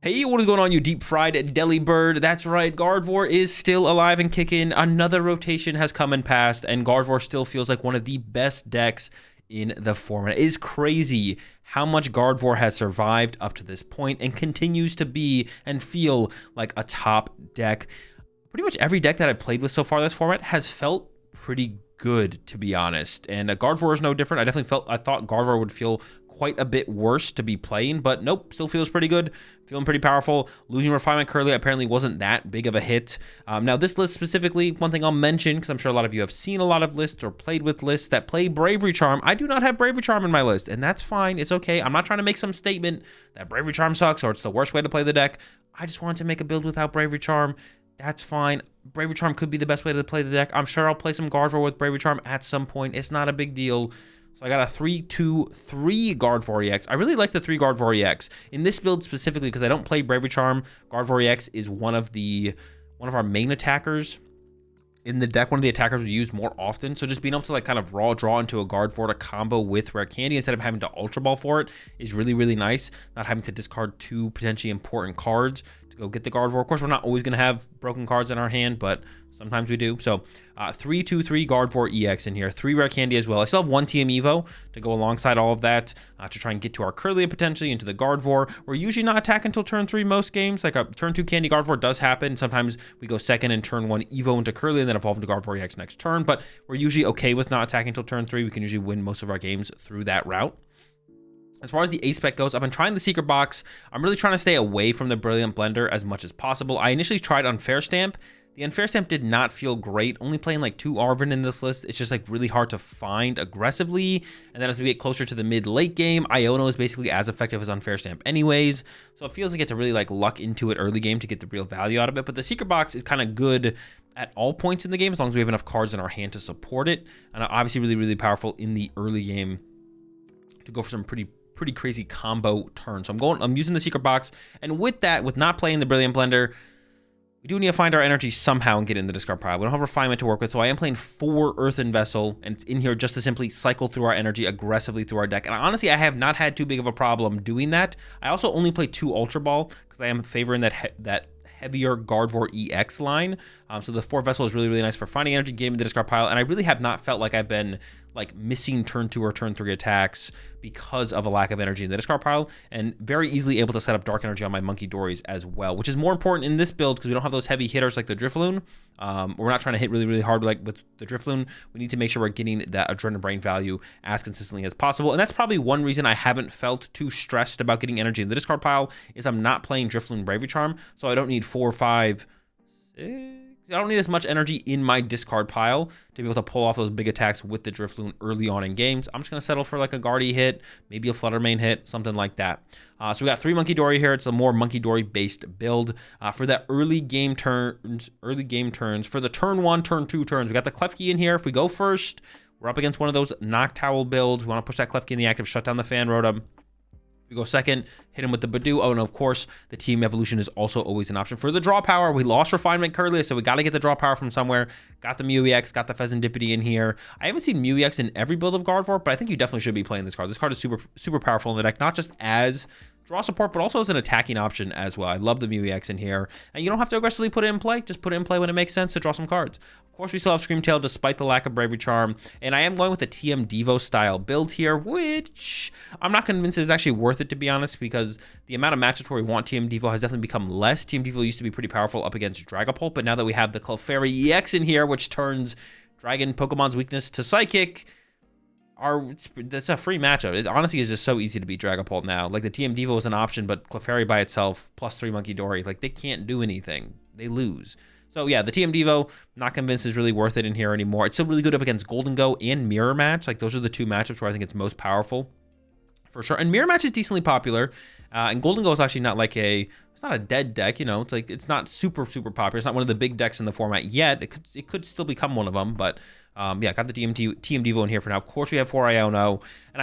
Hey, what is going on, you deep fried deli bird? That's right, Gardevoir is still alive and kicking. Another rotation has come and passed, and Gardevoir still feels like one of the best decks in the format. It is crazy how much Gardevoir has survived up to this point and continues to be and feel like a top deck. Pretty much every deck that I've played with so far this format has felt pretty good, to be honest. And Gardevoir is no different. I thought Gardevoir would feel quite a bit worse to be playing, but nope, still feels pretty good, feeling pretty powerful. Losing Refinement Curly apparently wasn't that big of a hit. Now this list specifically, one thing I'll mention, because I'm sure a lot of you have seen a lot of lists or played with lists that play Bravery Charm. I do not have Bravery Charm in my list, and that's fine. It's okay. I'm not trying to make some statement that Bravery Charm sucks or it's the worst way to play the deck. I just wanted to make a build without Bravery Charm. That's fine. Bravery Charm could be the best way to play the deck. I'm sure I'll play some Gardevoir with Bravery Charm at some point. It's not a big deal. So I got a 3-2-3 Gardevoir EX. I really like the 3 Gardevoir EX. In this build specifically, because I don't play Bravery Charm, Gardevoir EX is one of our main attackers in the deck, one of the attackers we use more often. So just being able to like kind of raw draw into a Gardevoir to combo with Rare Candy instead of having to Ultra Ball for it is really, really nice. Not having to discard 2 potentially important cards to go get the Gardevoir. Of course, we're not always going to have broken cards in our hand, but sometimes we do. So 3-2-3 Gardevoir EX in here. 3 Rare Candy as well. I still have 1 TM Evo to go alongside all of that to try and get to our Curly potentially into the Gardevoir. We're usually not attacking until turn 3 most games. Like a turn 2 Candy Gardevoir does happen. Sometimes we go second and turn 1 Evo into Curly and then evolve into Gardevoir EX next turn. But we're usually okay with not attacking until turn 3. We can usually win most of our games through that route. As far as the ace spec goes, I've been trying the secret box. I'm really trying to stay away from the Brilliant Blender as much as possible. I initially tried Unfair Stamp. The Unfair Stamp did not feel great. Only playing like 2 Arven in this list, it's just like really hard to find aggressively. And then as we get closer to the mid-late game, Iono is basically as effective as Unfair Stamp anyways. So it feels like you have to really like luck into it early game to get the real value out of it. But the secret box is kind of good at all points in the game as long as we have enough cards in our hand to support it. And obviously really, really powerful in the early game to go for some pretty crazy combo turns. So I'm using the secret box. And with that, with not playing the Brilliant Blender, we do need to find our energy somehow and get in the discard pile. We don't have Refinement to work with, so I am playing 4 Earthen Vessel, and it's in here just to simply cycle through our energy aggressively through our deck. And honestly, I have not had too big of a problem doing that. I also only play 2 Ultra Ball because I am favoring that heavier Gardevoir EX line. So the 4 Vessel is really, really nice for finding energy, getting in the discard pile, and I really have not felt like I've been like missing turn 2 or turn 3 attacks because of a lack of energy in the discard pile, and very easily able to set up dark energy on my Monkey Dories as well, which is more important in this build because we don't have those heavy hitters like the Drifloon. We're not trying to hit really, really hard like with the Drifloon. We need to make sure we're getting that Adrenaline Brain value as consistently as possible, and that's probably one reason I haven't felt too stressed about getting energy in the discard pile is I'm not playing Drifloon Bravery Charm, so I don't need 4, 5, 6... I don't need as much energy in my discard pile to be able to pull off those big attacks with the Drifloon early on in games. I'm just going to settle for like a Guardy hit, maybe a Fluttermane hit, something like that. So we got 3 Monkey Dory here. It's a more Monkey Dory based build. For that early game turns, for the turn 1, turn 2 turns, we got the Klefki in here. If we go first, we're up against one of those Noctowl builds. We want to push that Klefki in the active, shut down the Fan Rotom. We go second, hit him with the Badoo. Oh, and of course, the Team Evolution is also always an option. For the draw power, we lost Refinement Curly, so we got to get the draw power from somewhere. Got the Mew EX, got the Pheasantipity in here. I haven't seen Mew EX in every build of Gardevoir, but I think you definitely should be playing this card. This card is super, super powerful in the deck, not just as draw support, but also as an attacking option as well. I love the Mew EX in here. And you don't have to aggressively put it in play. Just put it in play when it makes sense to draw some cards. Of course, we still have Screamtail despite the lack of Bravery Charm. And I am going with the TM Devo style build here, which I'm not convinced is actually worth it, to be honest, because the amount of matches where we want TM Devo has definitely become less. TM Devo used to be pretty powerful up against Dragapult, but now that we have the Clefairy EX in here, which turns Dragon Pokemon's weakness to Psychic, that's a free matchup. It honestly is just so easy to beat Dragapult now. Like the TM Devo is an option, but Clefairy by itself plus 3 Monkey Dory, like they can't do anything. They lose. So yeah, the TM Devo, not convinced is really worth it in here anymore. It's still really good up against Golden Go and Mirror Match. Like those are the 2 matchups where I think it's most powerful for sure. And Mirror Match is decently popular. And Golden Go is actually not like it's not a dead deck, you know. It's like it's not super popular. It's not one of the big decks in the format yet. It could still become one of them, but yeah, got the TM Devo in here for now. Of course, we have 4 Iono, and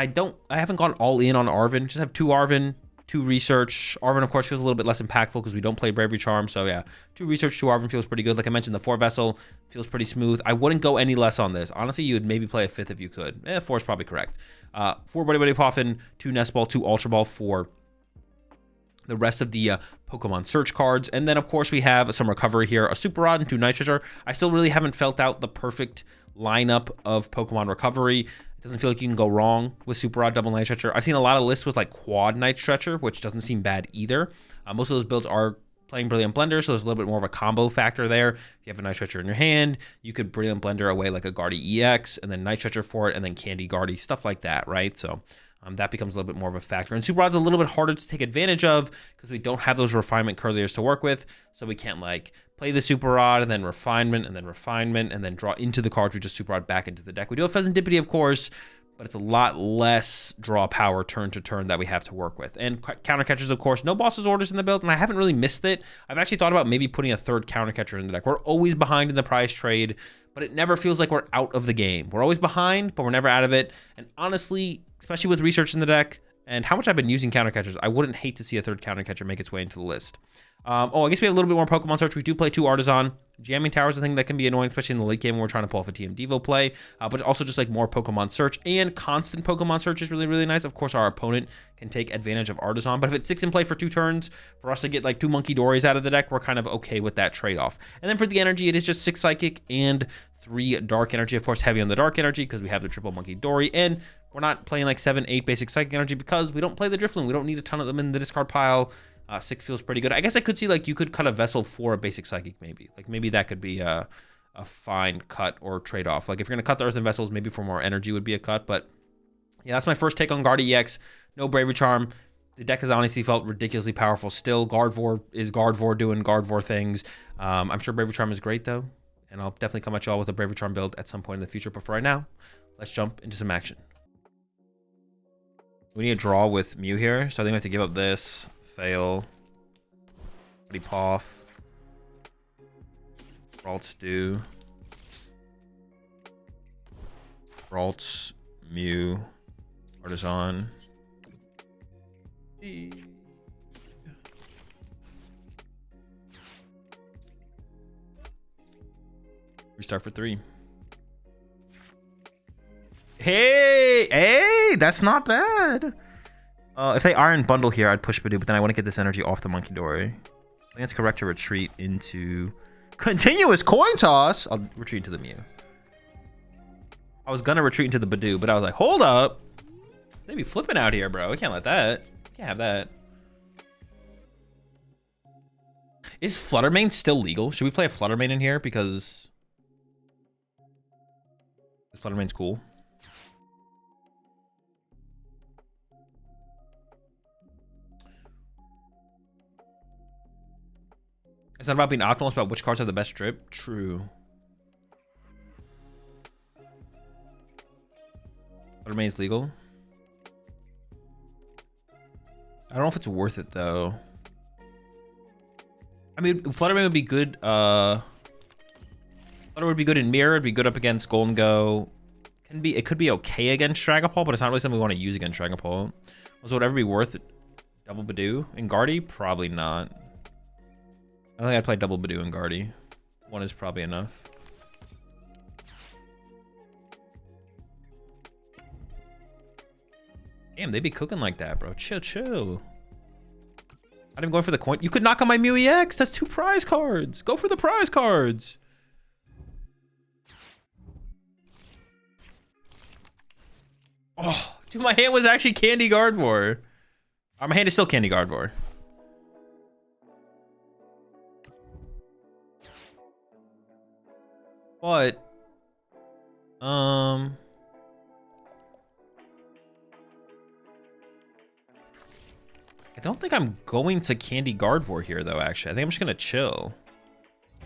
I haven't gone all in on Arven. Just have 2 Arven, 2 Research. Arven, of course, feels a little bit less impactful because we don't play Bravery Charm. So yeah, 2 Research, 2 Arven feels pretty good. Like I mentioned, the 4 Vessel feels pretty smooth. I wouldn't go any less on this. Honestly, you would maybe play a 5th if you could. 4 is probably correct. 4 Buddy Buddy Poffin, 2 Nest Ball, 2 Ultra Ball, 4 the rest of the Pokemon search cards. And then, of course, we have some recovery here, a Super Rod and 2 Nitroture. I still really haven't felt out the perfect lineup of Pokemon recovery. It doesn't feel like you can go wrong with Super Rod, double Nitroture. I've seen a lot of lists with like quad Nitroture, which doesn't seem bad either. Most of those builds are playing Brilliant Blender, so there's a little bit more of a combo factor there. If you have a Nitroture in your hand, you could Brilliant Blender away like a Guardy EX, and then Nitroture for it, and then Candy Guardy, stuff like that, right? So that becomes a little bit more of a factor. And Super Rod's a little bit harder to take advantage of because we don't have those refinement curliers to work with, so we can't like play the Super Rod and then refinement and then draw into the cartridge of Super Rod back into the deck. We do have Pheasantipity, of course, but it's a lot less draw power turn to turn that we have to work with. And counter catchers, of course, no boss's orders in the build, and I haven't really missed it. I've actually thought about maybe putting a third counter catcher in the deck. We're always behind in the prize trade, but it never feels like we're out of the game. We're always behind, but we're never out of it. And honestly, especially with research in the deck and how much I've been using counter catchers, I wouldn't hate to see a third counter catcher make its way into the list. I guess we have a little bit more Pokemon search. We do play 2 Artisan. Jamming Tower is a thing that can be annoying, especially in the late game when we're trying to pull off a TM Devo play. But also just like more Pokemon search and constant Pokemon search is really, really nice. Of course, our opponent can take advantage of Artisan, but if it's 6 in play for 2 turns, for us to get like 2 Monkey Dories out of the deck, we're kind of okay with that trade-off. And then for the energy, it is just 6 Psychic and 3 Dark Energy. Of course, heavy on the Dark Energy because we have the triple Monkey Dory, and we're not playing like 7, 8 basic Psychic Energy because we don't play the Drifloon. We don't need a ton of them in the discard pile. 6 feels pretty good. I guess I could see like you could cut a Vessel for a basic Psychic maybe. Like maybe that could be a fine cut or trade-off. Like if you're going to cut the Earthen Vessels, maybe for more energy would be a cut. But yeah, that's my first take on Guardy EX. No Bravery Charm. The deck has honestly felt ridiculously powerful still. Gardevoir is Gardevoir doing Gardevoir things. I'm sure Bravery Charm is great though. And I'll definitely come at y'all with a Bravery Charm build at some point in the future. But for right now, let's jump into some action. We need a draw with Mew here. So I think we have to give up this. Fail. Buddy Poff. Ralts do. Ralts, Mew, Artisan. Restart for 3. Hey, that's not bad. If they Iron Bundle here, I'd push Badoo, but then I want to get this energy off the Monkey Dory. I think it's correct to retreat into continuous coin toss. I'll retreat into the Mew. I was gonna retreat into the Badoo, but I was like, hold up. They be flipping out here, bro. We can't let that. Can't have that. Is Fluttermane still legal? Should we play a Fluttermane in here? Because this Fluttermane's cool. It's not about being optimal, it's about which cards have the best drip. True. Fluttermane's legal. I don't know if it's worth it though. I mean, Fluttermane would be good. Flutter would be good in Mirror. It'd be good up against Golden Go. It could be okay against Dragapult, but it's not really something we want to use against Dragapult. So would it ever be worth it? Double Badoo in Guardy? Probably not. I don't think I'd play double Badoo and Guardy. 1 is probably enough. Damn, they be cooking like that, bro. Chill, chill. I'm going for the coin. You could knock on my Mew EX. That's 2 prize cards. Go for the prize cards. Oh, dude, my hand was actually Candy Gardevoir. My hand is still Candy Gardevoir. But, I don't think I'm going to Candy Gardevoir here, though, actually. I think I'm just going to chill. I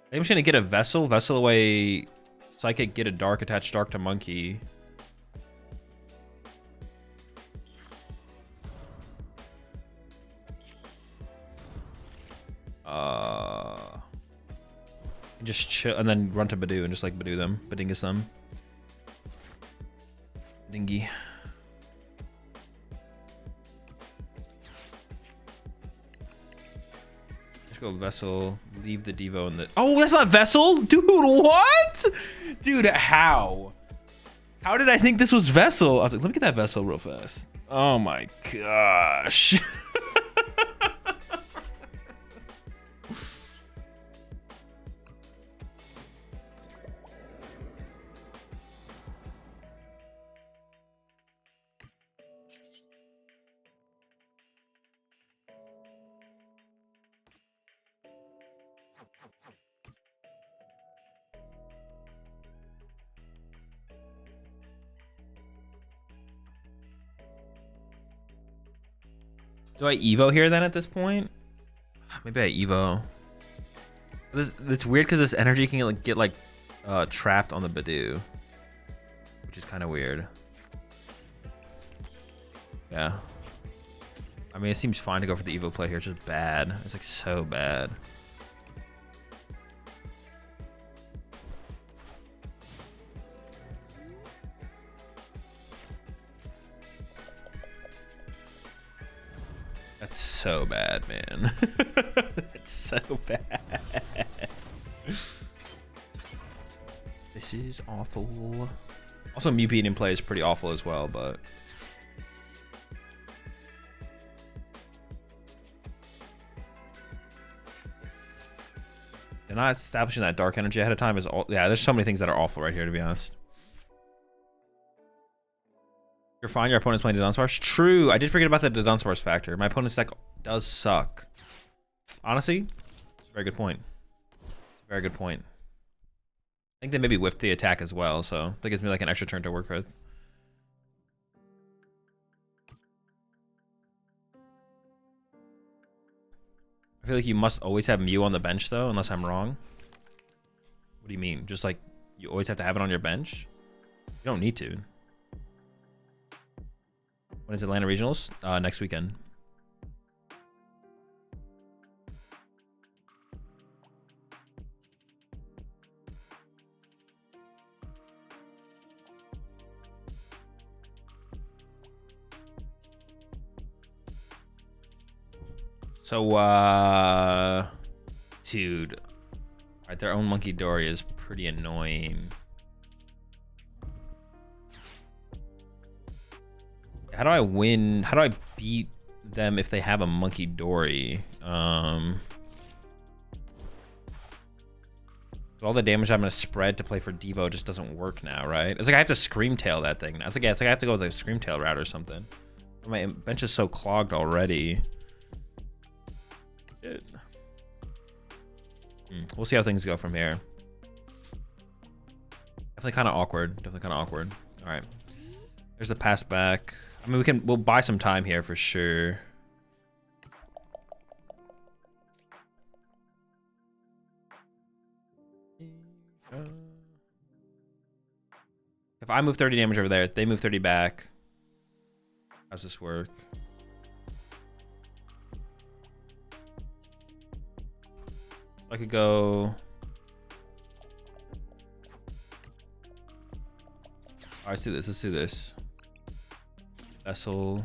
think I'm just going to get a Vessel. Vessel away Psychic, get a Dark, attach Dark to Monkey. And just chill, and then run to Badoo and just like Badoo them. Badingus them. Dingy. Go Vessel, leave the Devo in the... Oh, that's not Vessel? Dude, what? Dude, how? How did I think this was Vessel? I was like, let me get that Vessel real fast. Oh my gosh. Do I Evo here then at this point? Maybe I Evo. It's weird because this energy can get like trapped on the Badoo, which is kind of weird. Yeah. I mean, it seems fine to go for the Evo play here. It's just bad. It's like so bad. That's so bad, man. It's so bad. This is awful. Also, Mew being in play is pretty awful as well, but... And not establishing that dark energy ahead of time is all... Yeah, there's so many things that are awful right here, to be honest. You're fine, your opponent's playing Dunsparce? True, I did forget about the Dunsparce factor. My opponent's deck does suck. Honestly, it's a very good point. It's a very good point. I think they maybe whiffed the attack as well, so that gives me like an extra turn to work with. I feel like you must always have Mew on the bench though, unless I'm wrong. What do you mean? Just like you always have to have it on your bench? You don't need to. When is Atlanta Regionals? Next weekend. So, dude, right, their own Monkey Dory is pretty annoying. How do I win? How do I beat them if they have a Monkey Dory? All the damage I'm gonna spread to play for Devo just doesn't work now, right? It's like I have to Scream Tail that thing. It's like, yeah, it's like I have to go with a Scream Tail route or something. My bench is so clogged already. We'll see how things go from here. Definitely kind of awkward. Definitely kind of awkward. All right. There's the pass back. I mean, we'll buy some time here for sure. If I move 30 damage over there, they move 30 back. How's this work? I could go... All right, let's do this. Let's do this. Vessel.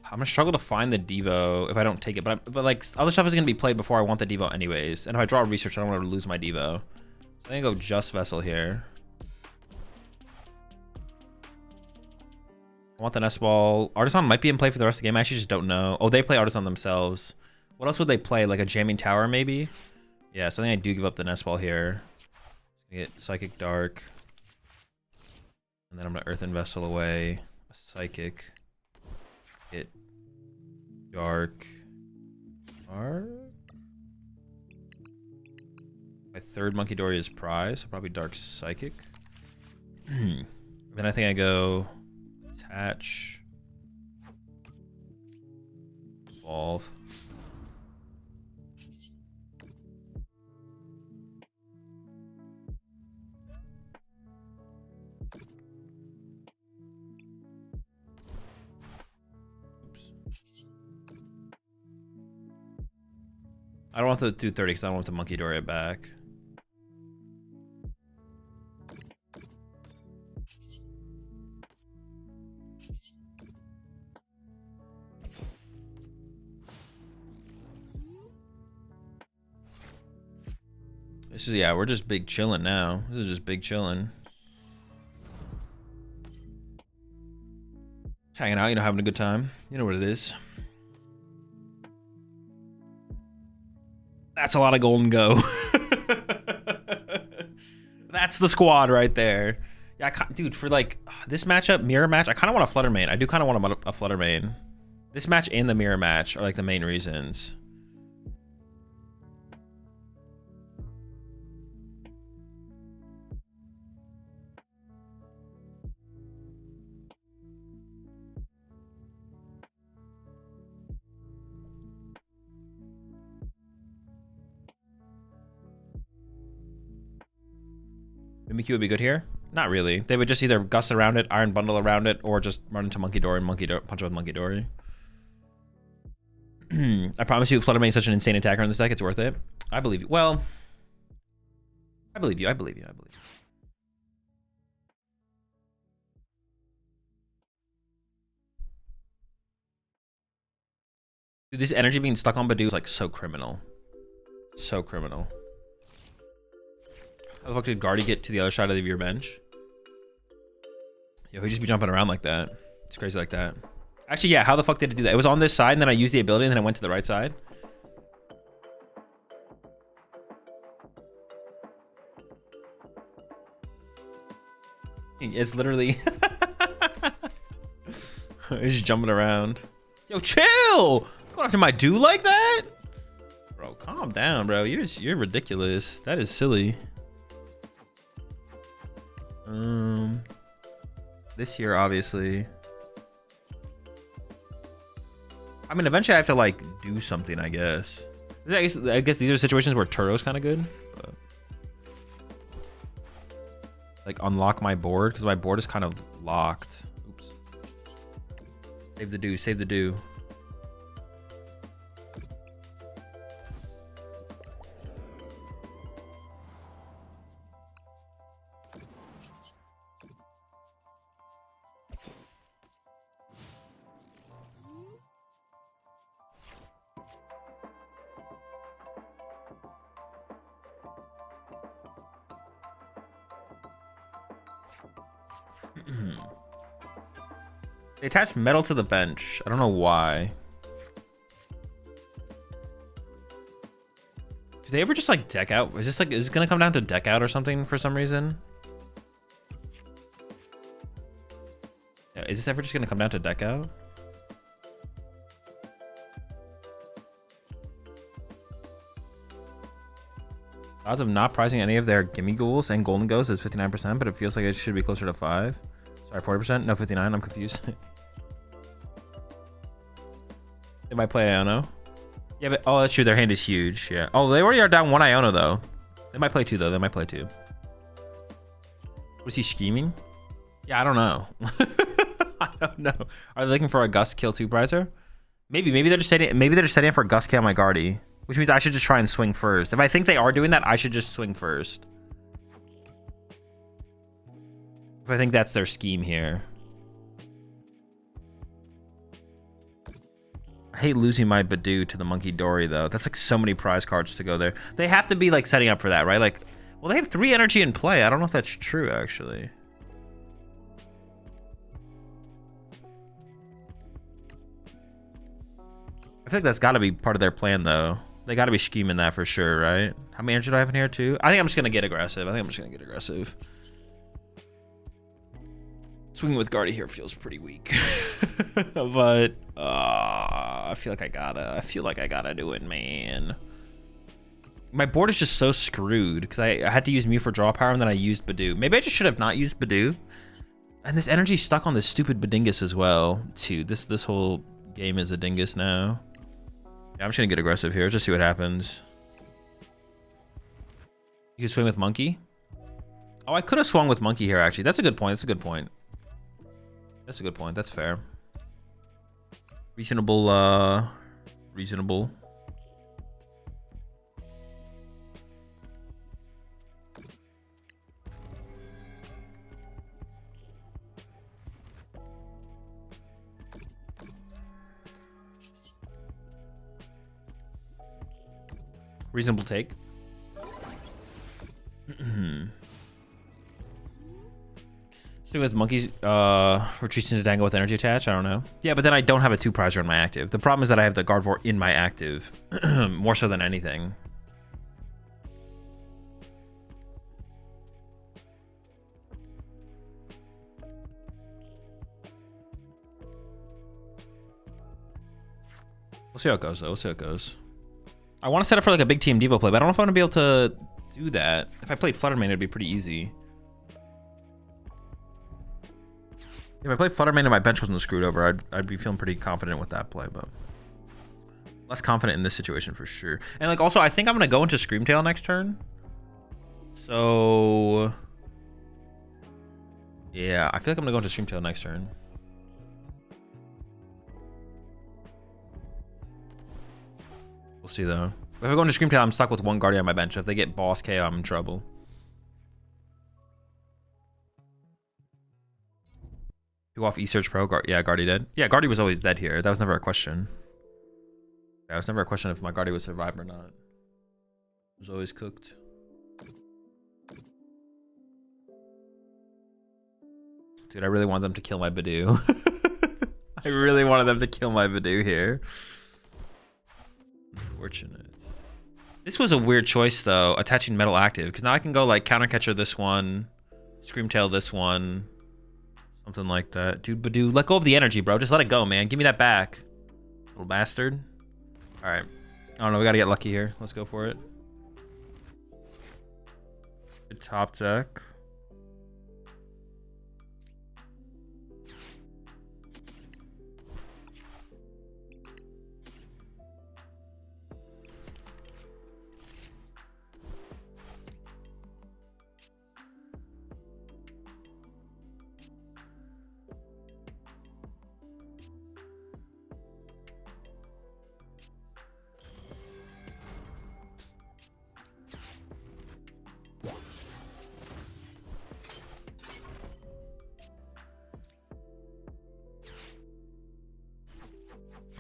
I'm gonna struggle to find the Devo if I don't take it, but like other stuff is gonna be played before I want the Devo anyways. And if I draw research, I don't want to lose my Devo. So I'm gonna go just Vessel here. I want the Nest Ball. Artisan might be in play for the rest of the game. I actually just don't know. Oh, they play Artisan themselves. What else would they play? Like a Jamming Tower, maybe? Yeah, so I think I do give up the Nest Ball here. Get Psychic Dark. And then I'm going to Earthen Vessel away. A Psychic. Get Dark. My third Monkey Dory is Prize, so probably Dark Psychic. Then I think I go... Attach. Evolve. Oops. I don't want to do 30 because I don't want the Monkey Dory back. This is, yeah, we're just big chilling now. This is just big chilling. Just hanging out, you know, having a good time. You know what it is. That's a lot of Golden Go. That's the squad right there. Yeah, dude, for like this matchup, mirror match, I kind of want a Flutter Mane. I do kind of want a Flutter Mane. This match and the mirror match are like the main reasons. Mimikyu would be good here. Not really. They would just either Gust around it, Iron Bundle around it, or just run into Monkey Dory and punch it with Monkey Dory. I promise you, Flutter Mane is such an insane attacker in this deck. It's worth it. I believe you. Well, I believe you. I believe you. I believe you. Dude, this energy being stuck on Badoo is like so criminal. So criminal. How the fuck did Guardy get to the other side of your bench? Yo, he'd just be jumping around like that. It's crazy like that. Actually, yeah, how the fuck did it do that? It was on this side, and then I used the ability, and then I went to the right side. It's literally... He's just jumping around. Yo, chill! Going after my dude like that? Bro, calm down, bro. You're ridiculous. That is silly. This year, obviously. I mean, eventually I have to, like, do something, I guess. I guess these are situations where Turo's kind of good. But... like, unlock my board, because my board is kind of locked. Oops. Save the do, save the do. They attached metal to the bench. I don't know why. Do they ever just like deck out? Is this gonna come down to deck out or something for some reason? Yeah, is this ever just gonna come down to deck out? Odds of not prizing any of their gimme ghouls and golden ghosts is 59%, but it feels like it should be closer to 5. Sorry, 40%? No, 59. I'm confused. They might play Iono. Yeah, but oh, that's true. Their hand is huge. Yeah. Oh, they already are down 1 Iono though. They might play 2 though. They might play 2. Was he scheming? Yeah, I don't know. I don't know. Are they looking for a Gust kill 2 prizer? Maybe they're just setting. Maybe they're just setting up for Gust kill my Guardy, which means I should just try and swing first. If I think they are doing that, I should just swing first. If I think that's their scheme here. I hate losing my Badoo to the Monkey Dory though. That's like so many prize cards to go there. They have to be like setting up for that, right? Like, well, they have 3 energy in play. I don't know if that's true actually. I feel like that's got to be part of their plan though. They got to be scheming that for sure, right? How many energy do I have in here too? I think I'm just gonna get aggressive. Swinging with Guardy here feels pretty weak. But I feel like I gotta do it, man. My board is just so screwed because I had to use Mew for draw power and then I used Badoo. Maybe I just should have not used Badoo. And this energy's stuck on this stupid Badingus as well, too. This whole game is a dingus now. Yeah, I'm just gonna get aggressive here. Just see what happens. You can swing with Monkey. Oh, I could have swung with Monkey here, actually. That's a good point. That's a good point. That's a good point. That's fair. Reasonable, reasonable. Reasonable take. So with Monkeys retreating to Dango with energy attached, I don't know. Yeah, but then I don't have a 2 prizer in my active. The problem is that I have the Gardevoir in my active more so than anything. We'll see how it goes though. We'll see how it goes. I want to set up for like a big Team Devo play, but I don't know if I'm gonna be able to do that. If I played Flutter Mane, it'd be pretty easy. If I played Flutter Mane and my bench wasn't screwed over, I'd be feeling pretty confident with that play, but less confident in this situation for sure. And like also, I think I'm gonna go into Screamtail next turn. So Yeah, I feel like I'm gonna go into Streamtail next turn. We'll see though. If I go into Screamtail, I'm stuck with one Guardian on my bench. If they get boss KO, I'm in trouble. Go off E-Search Pro. Yeah, Guardy dead. Yeah, Guardy was always dead here. That was never a question. Yeah, it was never a question if my Guardy would survive or not. It was always cooked. Dude, I really wanted them to kill my Badoo. I really wanted them to kill my Badoo here. Unfortunate. This was a weird choice though, attaching Metal Active, because now I can go like Counter Catcher this one, Screamtail this one, something like that. Dude, Badoo, let go of the energy, bro. Just let it go, man. Give me that back, little bastard. All right. I don't know. We got to get lucky here. Let's go for it. Good top deck.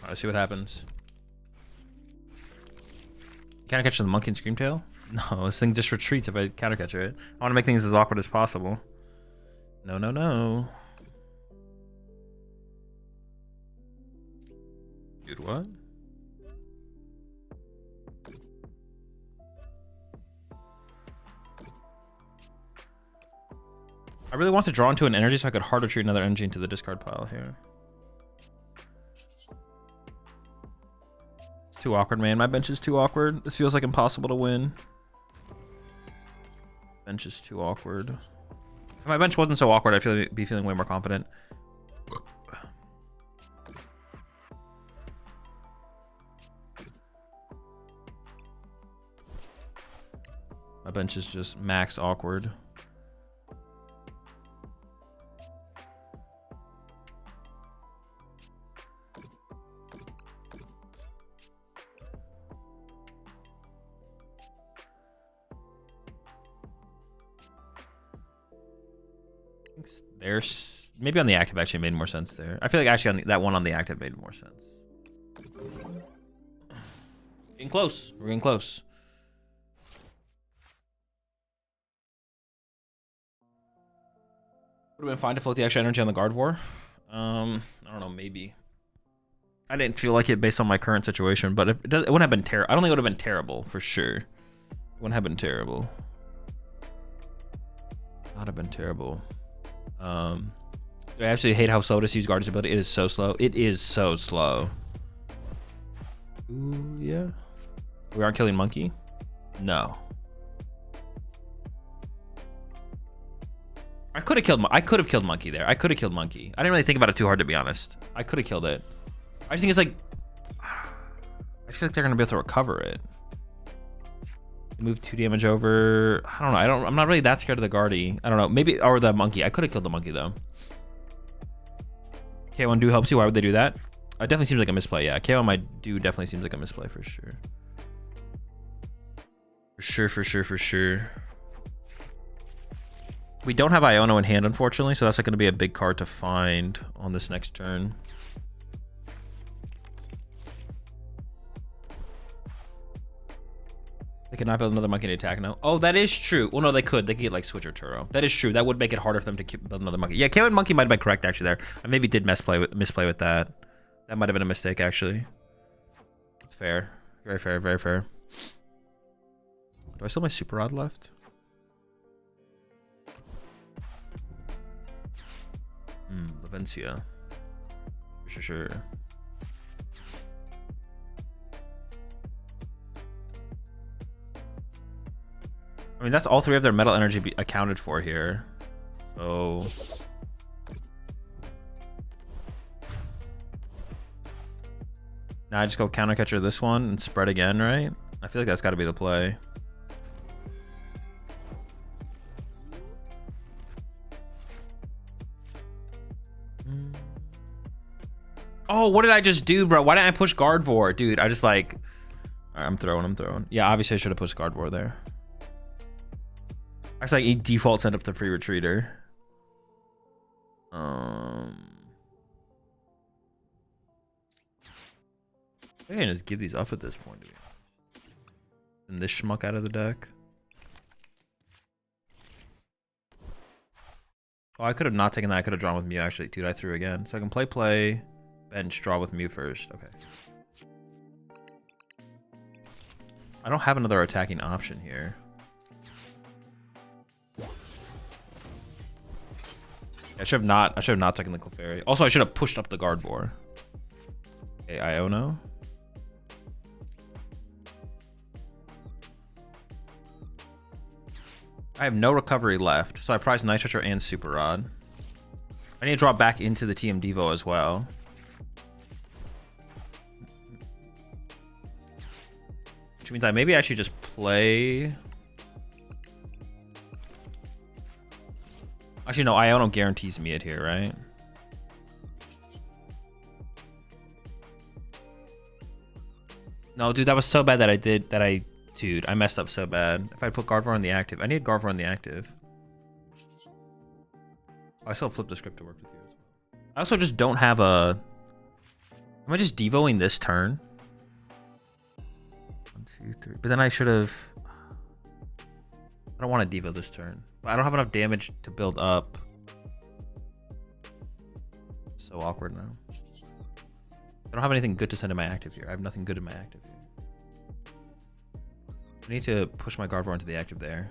Let's see what happens. Can I catch the monkey and Screamtail? No, this thing just retreats if I counter catcher it. I want to make things as awkward as possible. No, no, no. Dude, what? I really want to draw into an energy so I could hard retreat another energy into the discard pile here. Too awkward, man. My bench is too awkward. This feels like impossible to win. Bench is too awkward. If my bench wasn't so awkward, I'd be feeling way more confident. My bench is just max awkward. There's maybe on the active actually made more sense there. I feel like actually on that one on the active made more sense. Getting close. We're getting close. Would have been fine to float the extra energy on the Gardevoir. I don't know, maybe. I didn't feel like it based on my current situation, but it wouldn't have been terrible. I don't think it would have been terrible for sure. It wouldn't have been terrible. Not have been terrible. I absolutely hate how slow to use Guardian's ability. It is so slow. It is so slow. Ooh, yeah. We aren't killing Monkey? No. I could have killed Monkey there. I could have killed Monkey. I didn't really think about it too hard, to be honest. I could have killed it. I just think it's like, I feel like they're gonna be able to recover it. Move 2 damage over. I don't know. I'm not really that scared of the Guardy. I don't know. Maybe, or the Monkey. I could have killed the Monkey though. KO on Do helps you. Why would they do that? It definitely seems like a misplay. Yeah, KO on my Do definitely seems like a misplay for sure. For sure. We don't have Iono in hand, unfortunately, so that's like going to be a big card to find on this next turn. They could not build another monkey to attack, no? Oh, that is true. Well, no, they could. They could get like Switch or Turo. That is true. That would make it harder for them to build another monkey. Yeah, KO and Monkey might have been correct actually there. I maybe did misplay with that. That might have been a mistake actually. It's fair. Very fair, very fair. Do I still have my Super Rod left? Lavencia. Sure. I mean, that's all 3 of their metal energy accounted for here. So now I just go counter catcher this one and spread again, right? I feel like that's got to be the play. Oh, what did I just do, bro? Why didn't I push Gardevoir? Dude, I just like... All right, I'm throwing. Yeah, obviously I should have pushed Gardevoir there. Actually, like, he default sent up the free retreater. I can just give these up at this point, dude. And this schmuck out of the deck. Oh, I could have not taken that. I could have drawn with Mew, actually. Dude, I threw again. So I can play, bench, draw with Mew first. Okay. I don't have another attacking option here. I should have not taken the Clefairy. Also, I should have pushed up the Gardevoir. Okay, Iono. I have no recovery left, so I prize Nitro and Super Rod. I need to draw back into the TM Devo as well. Which means maybe I should just play... Actually, no, Iono guarantees me it here, right? No, dude, that was so bad that Dude, I messed up so bad. If I put Gardevoir on the active. I need Gardevoir on the active. Oh, I still flipped the script to work with you as well. I also just don't have a... Am I just Devoing this turn? 1, 2, 3. But then I should have... I don't want to Devo this turn. But I don't have enough damage to build up. So awkward now. I don't have anything good to send in my active here. I have nothing good in my active here. I need to push my Gardevoir into the active there.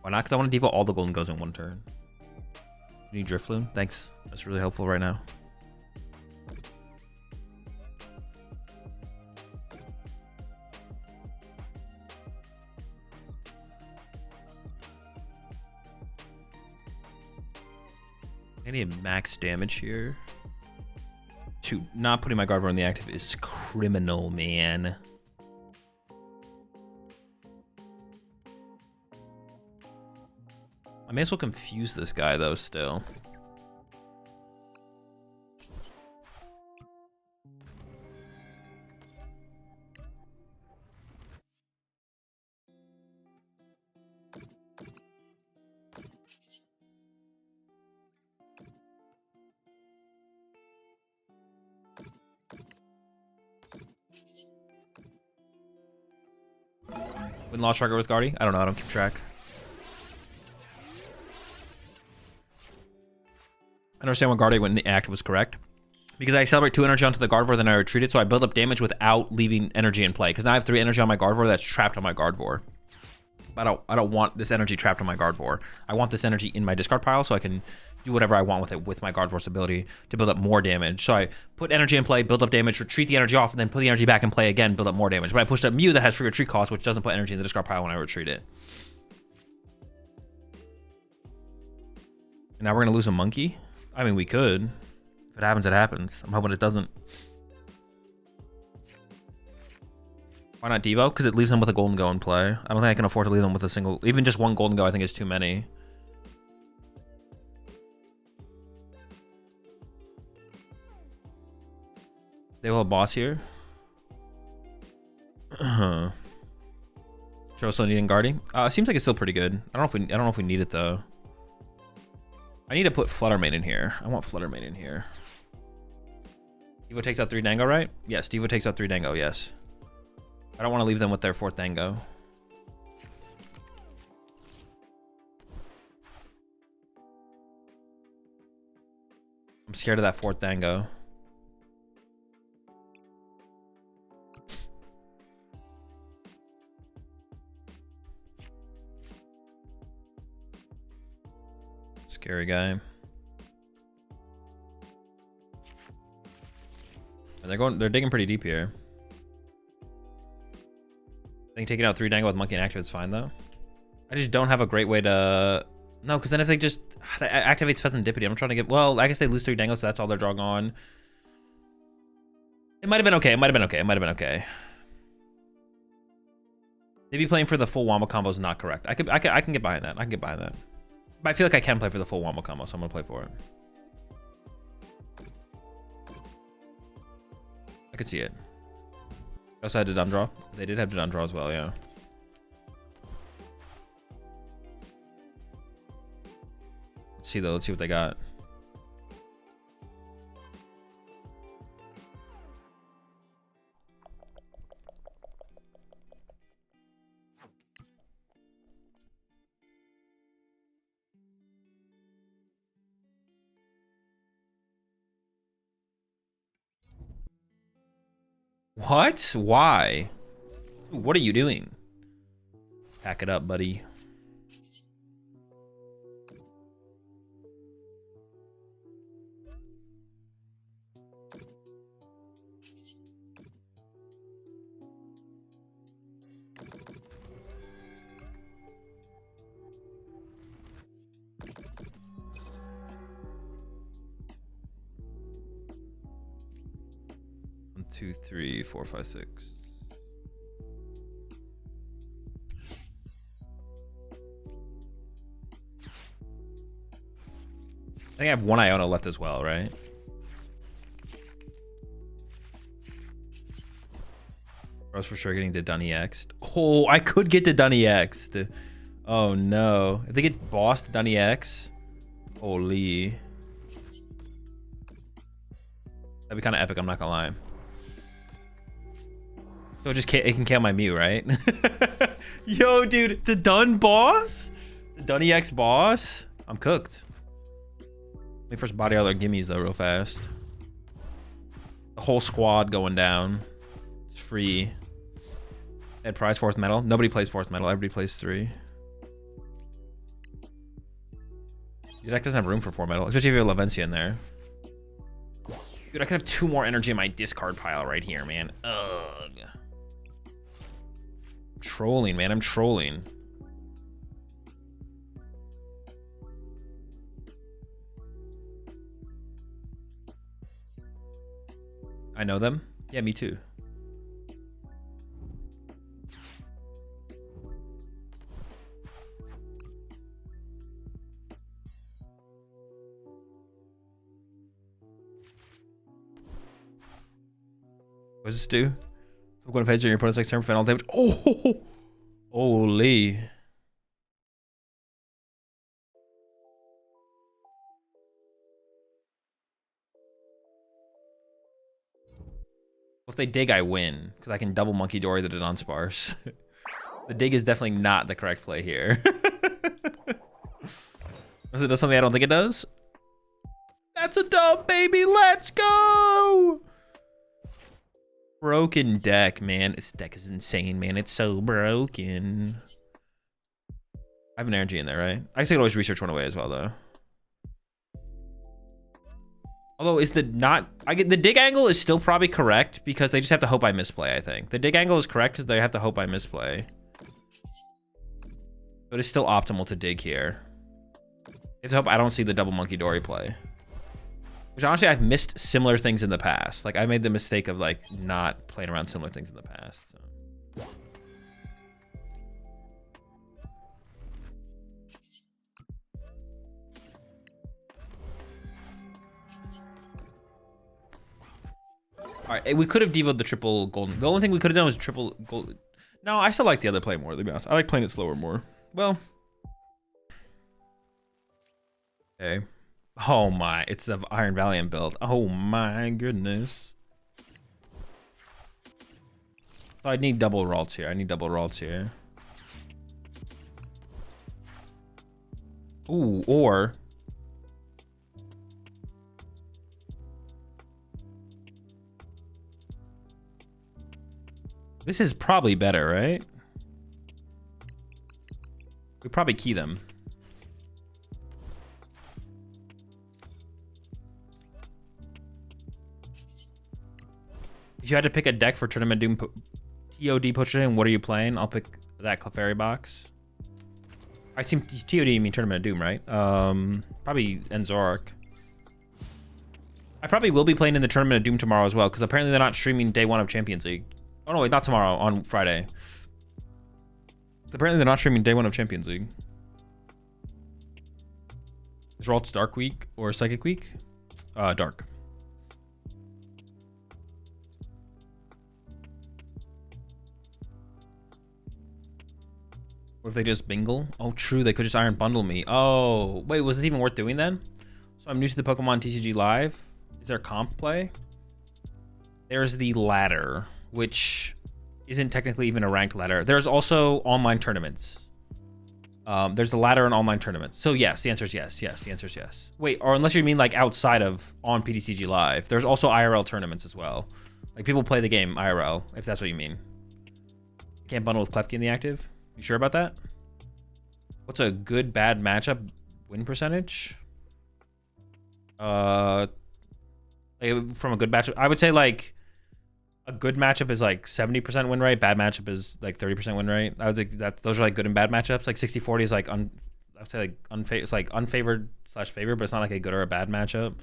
Why not? Because I want to Devo all the golden goes in one turn. You need Drifloon? Thanks. That's really helpful right now. I need max damage here. Shoot, not putting my Gardevoir in the active is criminal, man. I may as well confuse this guy, though, still. Win-loss tracker with Guardy? I don't know. I don't keep track. I understand when Gardevoir when the active was correct. Because I accelerate 2 energy onto the Gardevoir, then I retreat it, so I build up damage without leaving energy in play. Because now I have 3 energy on my Gardevoir that's trapped on my Gardevoir. I don't want this energy trapped on my Gardevoir. I want this energy in my discard pile so I can do whatever I want with it with my Gardevoir's ability to build up more damage. So I put energy in play, build up damage, retreat the energy off, and then put the energy back in play again, build up more damage. But I pushed up Mew that has free retreat cost, which doesn't put energy in the discard pile when I retreat it. And now we're going to lose a monkey? I mean, we could. If it happens, it happens. I'm hoping it doesn't. Why not Devo? Because it leaves them with a golden go in play. I don't think I can afford to leave them with a single... Even just one golden go I think is too many. They will have boss here. Joe still needing Guardy? Seems like it's still pretty good. I don't know if we need it though. I need to put Fluttermane in here. I want Fluttermane in here. Devo takes out 3 Dango, right? Yes, Devo takes out 3 Dango, yes. I don't want to leave them with their 4th Dango. I'm scared of that 4th Dango. Scary guy. And they're digging pretty deep here. I think taking out 3 Dango with Monkey and Activate is fine though. I just don't have a great way to... No, because then if they just... That activates Pheasantipity. I'm trying to get... Well, I guess they lose 3 Dango, so that's all they're drawing on. It might have been okay. It might have been okay. It might have been okay. Maybe playing for the full Wombo combo is not correct. I can get behind that. I can get behind that. But I feel like I can play for the full Wombo combo, so I'm going to play for it. I could see it. They also had a Dundra. They did have a Dundra as well, yeah. Let's see though. Let's see what they got. What? Why? What are you doing? Pack it up, buddy. One, two, three, four, five, six. I think I have one Iona left as well, right? I was for sure getting the Dunny X'd. Oh, I could get the Dunny X'd. Oh no. If they get bossed Dunny X, holy. That'd be kind of epic, I'm not gonna lie. So it can kill my Mew, right? Yo, dude, the Dun boss? The Dunny X boss? I'm cooked. Let me first body all their gimmies though real fast. The whole squad going down. It's free. They had prize fourth metal. Nobody plays fourth metal. Everybody plays 3. Your deck doesn't have room for 4 metal, especially if you have Lavencia in there. Dude, I could have 2 more energy in my discard pile right here, man. Ugh. I'm trolling, man. I'm trolling. I know them. Yeah, me too. What does this do? I'm going to phase your opponent's next turn for final damage. Oh! Holy. If they dig, I win. Because I can double Monkey Dory the Dunsparce. The dig is definitely not the correct play here. Unless it does something I don't think it does. That's a dub, baby. Let's go! Broken deck, man. This deck is insane, man. It's so broken. I have an energy in there, right? I guess I could always research one away as well, though. Although, is the the dig angle is still probably correct because they just have to hope I misplay, I think. The dig angle is correct because they have to hope I misplay. But it's still optimal to dig here. You have to hope I don't see the double Monkey Dory play. Which honestly, I've missed similar things in the past. Like, I made the mistake of, like, not playing around similar things in the past. So. All right, we could have devoed the triple golden. The only thing we could have done was triple gold. No, I still like the other play more, to be honest. I like playing it slower more. Well. Okay. Oh my, it's the Iron Valiant build. Oh my goodness. So I need double Ralts here. I need double Ralts here. Ooh, or... This is probably better, right? We probably key them. If you had to pick a deck for Tournament Doom TOD Potion, what are you playing? I'll pick that Clefairy box. I seem TOD, you mean Tournament of Doom, right? Probably Enzork. I probably will be playing in the Tournament of Doom tomorrow as well, because apparently they're not streaming day 1 of Champions League. Oh no, wait, not tomorrow, on Friday. Apparently they're not streaming day 1 of Champions League. Is Ralts Dark Week or Psychic Week? Dark. What if they just bingle? Oh, true. They could just Iron Bundle me. Oh, wait. Was this even worth doing then? So I'm new to the Pokemon TCG Live. Is there comp play? There's the ladder, which isn't technically even a ranked ladder. There's also online tournaments. There's the ladder and online tournaments. So yes, the answer is yes. Yes, the answer is yes. Wait, or unless you mean like outside of on PTCG Live, there's also IRL tournaments as well. Like people play the game IRL, if that's what you mean. You can't bundle with Klefki in the active. You sure about that? What's a good bad matchup win percentage? Like from a good matchup, I would say like a good matchup is like 70% win rate. Bad matchup is like 30% win rate. I was like those are like good and bad matchups. Like 60-40 is like I would say like it's like unfavored / favored, but it's not like a good or a bad matchup.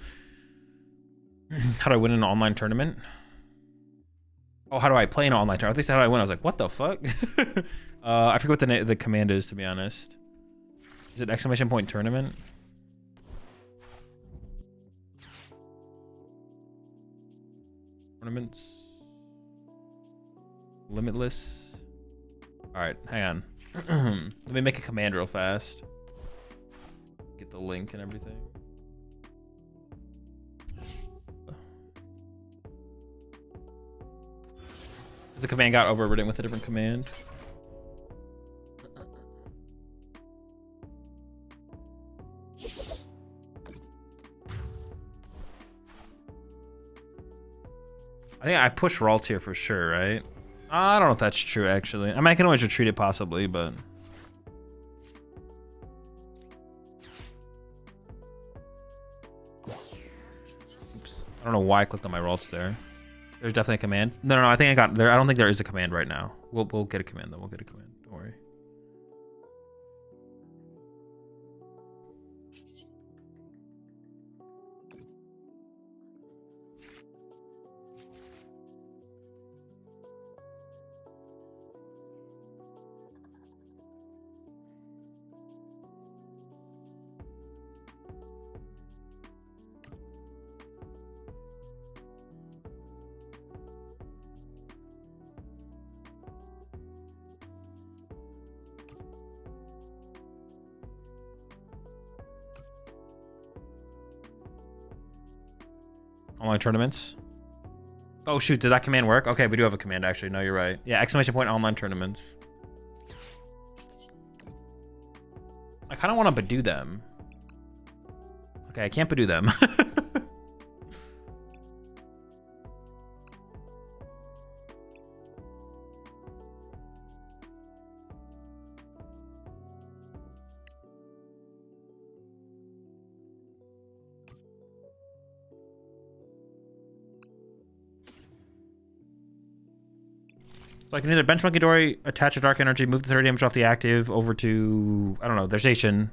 How do I win an online tournament? Oh, how do I play an online tournament? I think how do I win? I was like, what the fuck? I forget what the command is, to be honest. Is it exclamation point tournament? Tournaments. Limitless. All right, hang on. Let me make a command real fast. Get the link and everything. The command got overwritten with a different command. I think I push Ralt here for sure, right? I don't know if that's true, actually. I mean, I can always retreat it possibly, but... Oops. I don't know why I clicked on my Ralts there. There's definitely a command. No, I think I got there. I don't think there is a command right now. We'll get a command, though. We'll get a command. Don't worry. Online tournaments. Oh shoot, did that command work? Okay, we do have a command actually. No, you're right. Yeah, exclamation point online tournaments. I kind of want to Badoo them. Okay, I can't Badoo them. So I can either bench Monkey Dory, attach a Dark Energy, move the 30 damage off the active over to, I don't know, their station.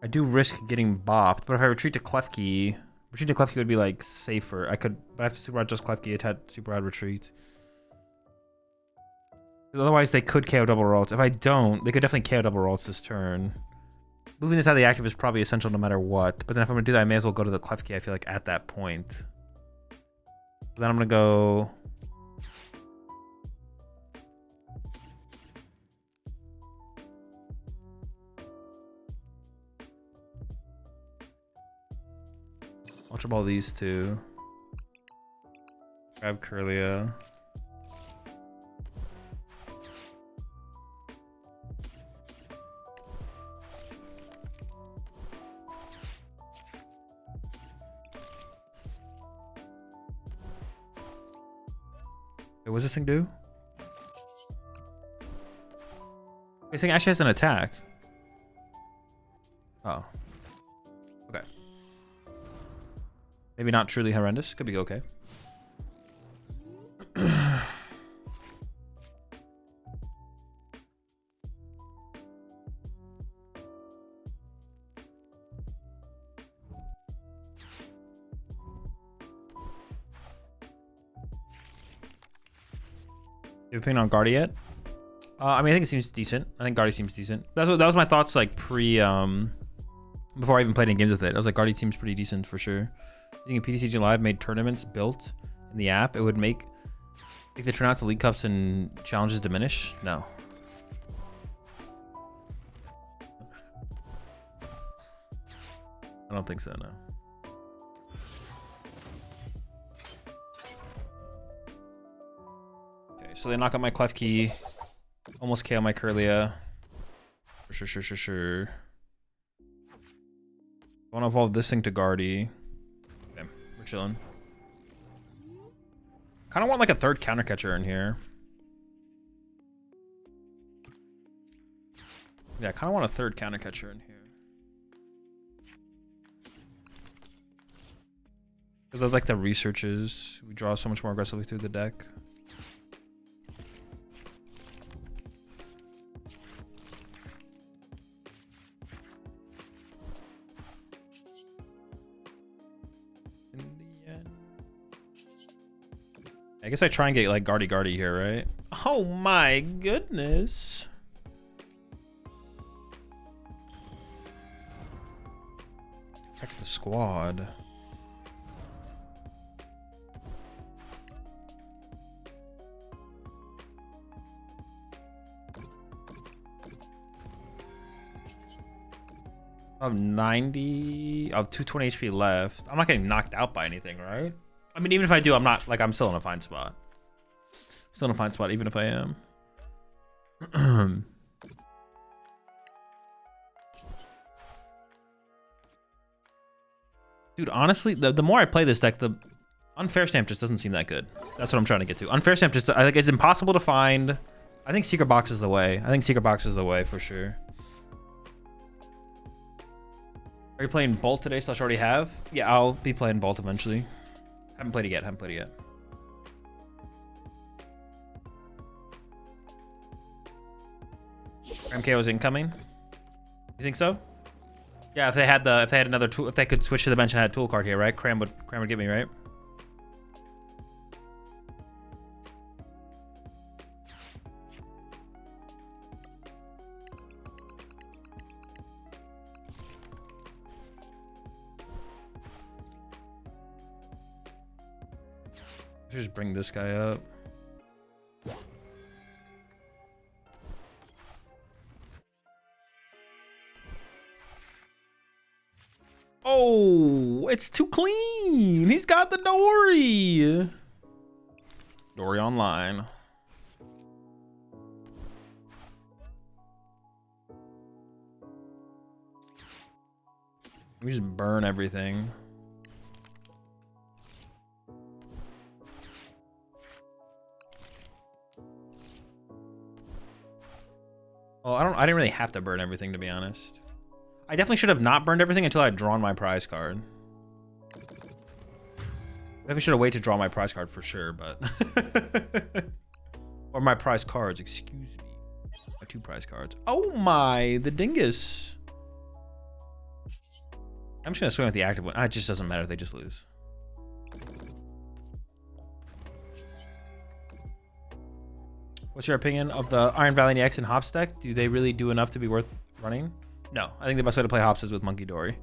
I do risk getting bopped, but if I retreat to Klefki would be like safer. I could, but I have to super rod just Klefki, attach super rod retreat. Otherwise, they could KO double rolls. If I don't, they could definitely KO double rolls this turn. Moving this out of the active is probably essential no matter what. But then if I'm going to do that, I may as well go to the Klefki, I feel like, at that point. Then I'm going to go... Ultra Ball these two. Grab Curlia. What does this thing do? This thing actually has an attack. Oh. Okay. Maybe not truly horrendous. Could be okay. You have a opinion on Guardy yet? I mean, I think it seems decent. I think Guardy seems decent. That was my thoughts like pre before I even played any games with it. I was like, Guardy seems pretty decent for sure. You think if PTCG Live made tournaments built in the app, it would make the turnouts to League Cups and challenges diminish? No. I don't think so, no. Okay, so they knock out my Klefki. Almost KO my Kirlia. For sure. I want to evolve this thing to Guardy. Okay, we're chilling. Kind of want like a third counter catcher in here. Yeah, I kind of want a third counter catcher in here. Because I like the researches. We draw so much more aggressively through the deck. I guess I try and get like Guardy here, right? Oh my goodness. Back to the squad. Of 220 HP left. I'm not getting knocked out by anything, right? I mean, even if I do, I'm not, like, I'm still in a fine spot. Still in a fine spot, even if I am. Dude, honestly, the more I play this deck, the unfair stamp just doesn't seem that good. That's what I'm trying to get to. Unfair stamp just, I think it's impossible to find. I think Secret Box is the way. I think Secret Box is the way for sure. Are you playing Bolt today / already have? Yeah, I'll be playing Bolt eventually. Haven't played it yet. MK was incoming. You think so? Yeah, if they had another tool, if they could switch to the bench and had a tool card here, right? Cram would get me, right? Just bring this guy up. Oh, it's too clean. He's got the Dory. Dory online. We just burn everything. Well, I didn't really have to burn everything, to be honest. I definitely should have not burned everything until I had drawn my prize card. Maybe I should have waited to draw my prize card for sure, but... Or my prize cards, excuse me. My 2 prize cards. Oh my, the dingus. I'm just gonna swing with the active one. It just doesn't matter if they just lose. What's your opinion of the Iron Valley X and Hops deck? Do they really do enough to be worth running? No, I think the best way to play Hops is with Monkey Dory.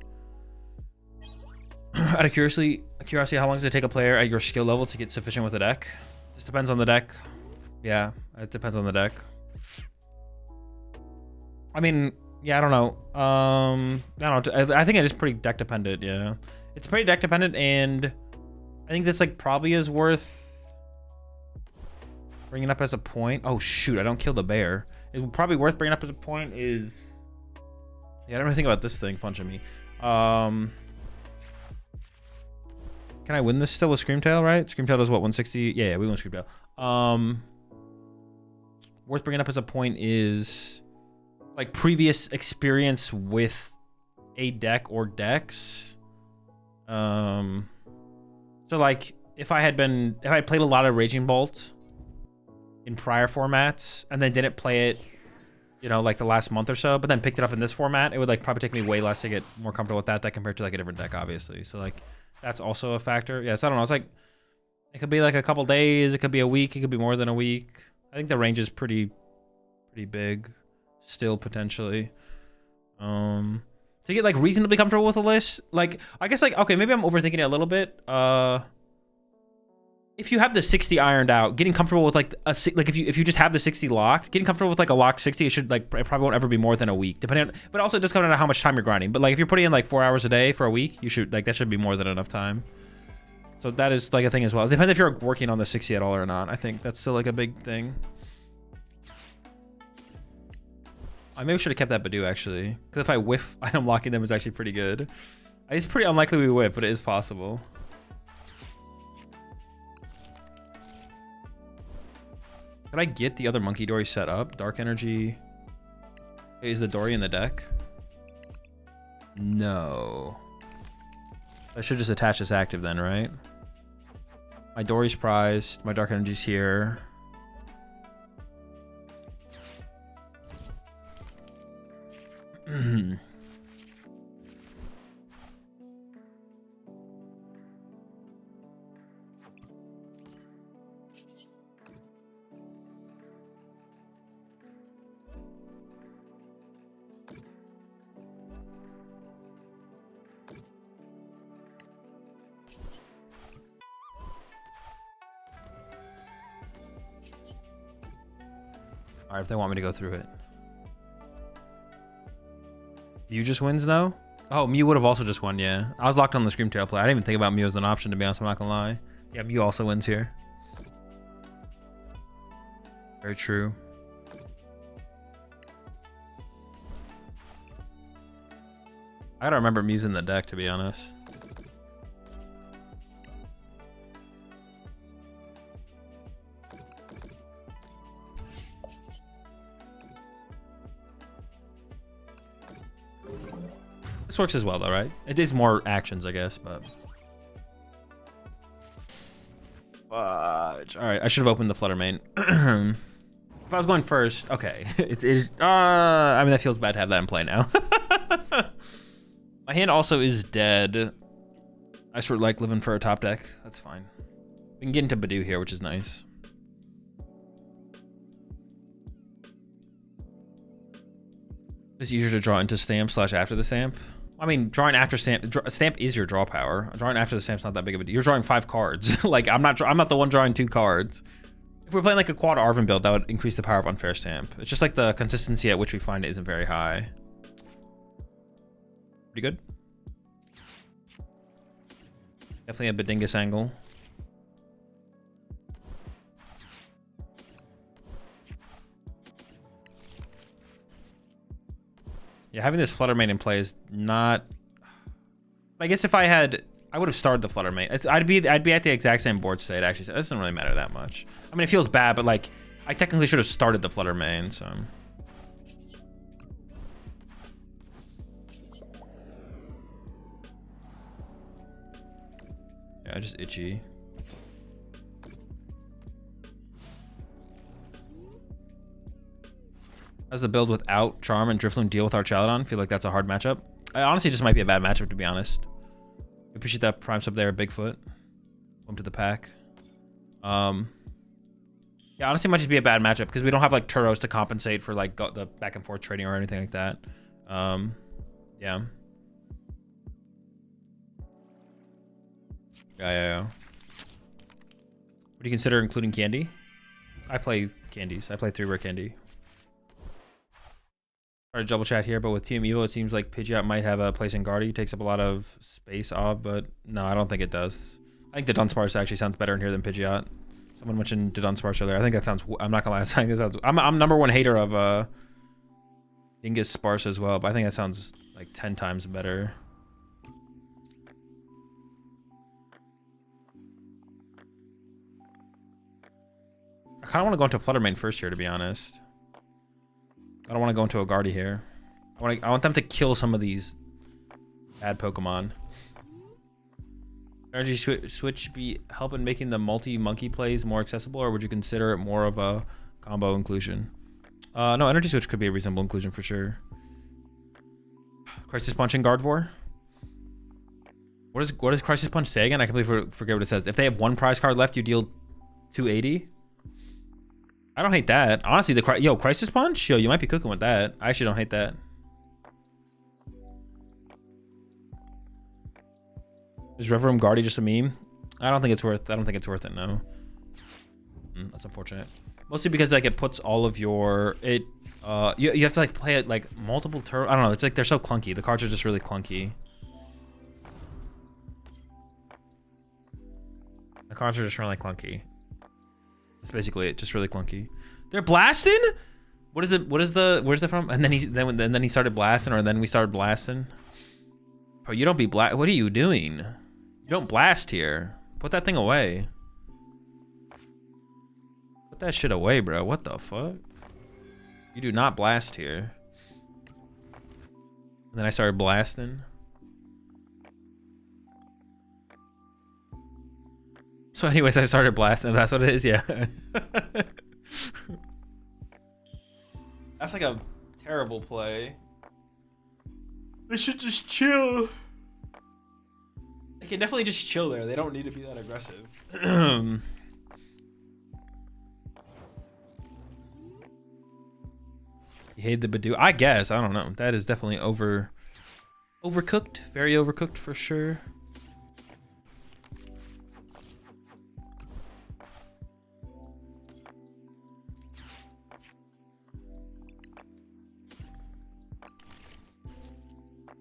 Out of curiosity, how long does it take a player at your skill level to get sufficient with a deck? Just depends on the deck. Yeah, it depends on the deck. I mean, yeah, I don't know. I don't know. I think it is pretty deck dependent. Yeah, it's pretty deck dependent, and I think this like probably is worth bringing up as a point. Oh shoot, I don't kill the bear. It's probably worth bringing up as a point is... Yeah, I don't really think about this thing punching me. Can I win this still with Screamtail, right? Screamtail does what, 160? Yeah, we won Screamtail. Worth bringing up as a point is like previous experience with a deck or decks. So like if I played a lot of Raging Bolt in prior formats and then didn't play it, you know, like the last month or so, but then picked it up in this format, it would like probably take me way less to get more comfortable with that deck compared to like a different deck, obviously. So like that's also a factor. Yes, I don't know. It's like it could be like a couple days, it could be a week, it could be more than a week. I think the range is pretty big still potentially. To to get like reasonably comfortable with the list. Like, I guess like, okay, maybe I'm overthinking it a little bit. If you have the 60 ironed out, getting comfortable with like if you just have the 60 locked, getting comfortable with like a locked 60, it should like, it probably won't ever be more than a week, depending on, but also it does come down to how much time you're grinding. But like if you're putting in like 4 hours a day for a week, you should like, that should be more than enough time. So that is like a thing as well. It depends if you're working on the 60 at all or not. I think that's still like a big thing. I maybe should have kept that Badoo actually, because if I whiff item locking them is actually pretty good. It's pretty unlikely we whip, but it is possible. Could I get the other Monkey Dory set up? Dark Energy. Wait, is the Dory in the deck? No. I should just attach this active then, right? My Dory's prized. My Dark Energy's here. All right, if they want me to go through it. Mew just wins though? Oh, Mew would have also just won, yeah. I was locked on the Screamtail play. I didn't even think about Mew as an option, to be honest, I'm not gonna lie. Yeah, Mew also wins here. Very true. I gotta remember Mew's in the deck, to be honest. This works as well though, right? It is more actions, I guess, but... Fudge. All right, I should have opened the Flutter Mane. If I was going first, okay. I mean, that feels bad to have that in play now. My hand also is dead. I sort of like living for a top deck. That's fine. We can get into Badoo here, which is nice. It's easier to draw into stamp / after the stamp. I mean, drawing after stamp is your draw power. Drawing after the stamp's not that big of a deal. You're drawing 5 cards. Like I'm not the one drawing 2 cards. If we're playing like a quad Arvin build, that would increase the power of unfair stamp. It's just like the consistency at which we find it isn't very high. Pretty good. Definitely a Bedingus angle. Yeah, having this Flutter Mane in play is not... I guess if I had... I would have started the Flutter Mane. I'd be at the exact same board state, actually. So it doesn't really matter that much. I mean, it feels bad, but like, I technically should have started the Flutter Mane, so... Yeah, just itchy. How's the build without Charm and Drifloon deal with our Chaladon? Feel like that's a hard matchup. I honestly just might be a bad matchup, to be honest. Appreciate that Prime Sub there, Bigfoot. Welcome to the pack. Yeah, honestly, it might just be a bad matchup because we don't have like Turos to compensate for like the back and forth trading or anything like that. Yeah. Yeah. Would you consider including candy? I play candies. I play 3 rare candy. Try to double chat here, but with Team Evo, it seems like Pidgeot might have a place in Guardy. Takes up a lot of space off, but no, I don't think it does. I think the Dunsparce actually sounds better in here than Pidgeot. Someone mentioned the Dunsparce earlier. I think that sounds... I'm not gonna lie, I think that sounds... I'm number 1 hater of Dingus Sparse as well, but I think that sounds like 10 times better. I kind of want to go into Flutter Mane first here, to be honest. I don't want to go into a Guardy here. I want them to kill some of these bad Pokemon. Energy switch be helping making the multi-monkey plays more accessible, or would you consider it more of a combo inclusion? No, Energy Switch could be a reasonable inclusion for sure. Crisis Punch and Gardevoir? What does Crisis Punch say again? I completely forget what it says. If they have 1 prize card left, you deal 280? I don't hate that. Honestly, Crisis Punch? Yo, you might be cooking with that. I actually don't hate that. Is Reverum Guardy just a meme? I don't think it's worth it, no. That's unfortunate. Mostly because like it puts all of your you have to like play it like multiple turns. I don't know, it's like they're so clunky. The cards are just really clunky. The cards are just really clunky. That's basically it, just really clunky. They're blasting? Where's it from? And then he started blasting, or then we started blasting. Bro, you don't be what are you doing? You don't blast here. Put that thing away. Put that shit away, bro. What the fuck? You do not blast here. And then I started blasting. So anyways, I started blasting. That's what it is, yeah. That's like a terrible play. They should just chill. They can definitely just chill there. They don't need to be that aggressive. You hate the Badoo? I guess. I don't know. That is definitely overcooked. Very overcooked for sure.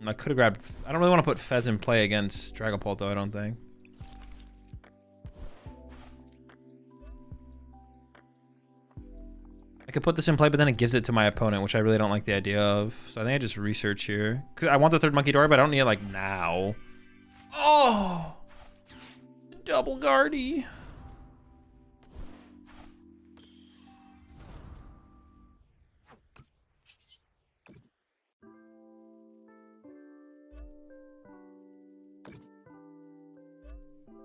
I could have grabbed... I don't really want to put Fez in play against Dragapult, though, I don't think. I could put this in play, but then it gives it to my opponent, which I really don't like the idea of. So I think I just research here. Cause I want the third Monkey Dory, but I don't need it, like, now. Oh! Double Guardy.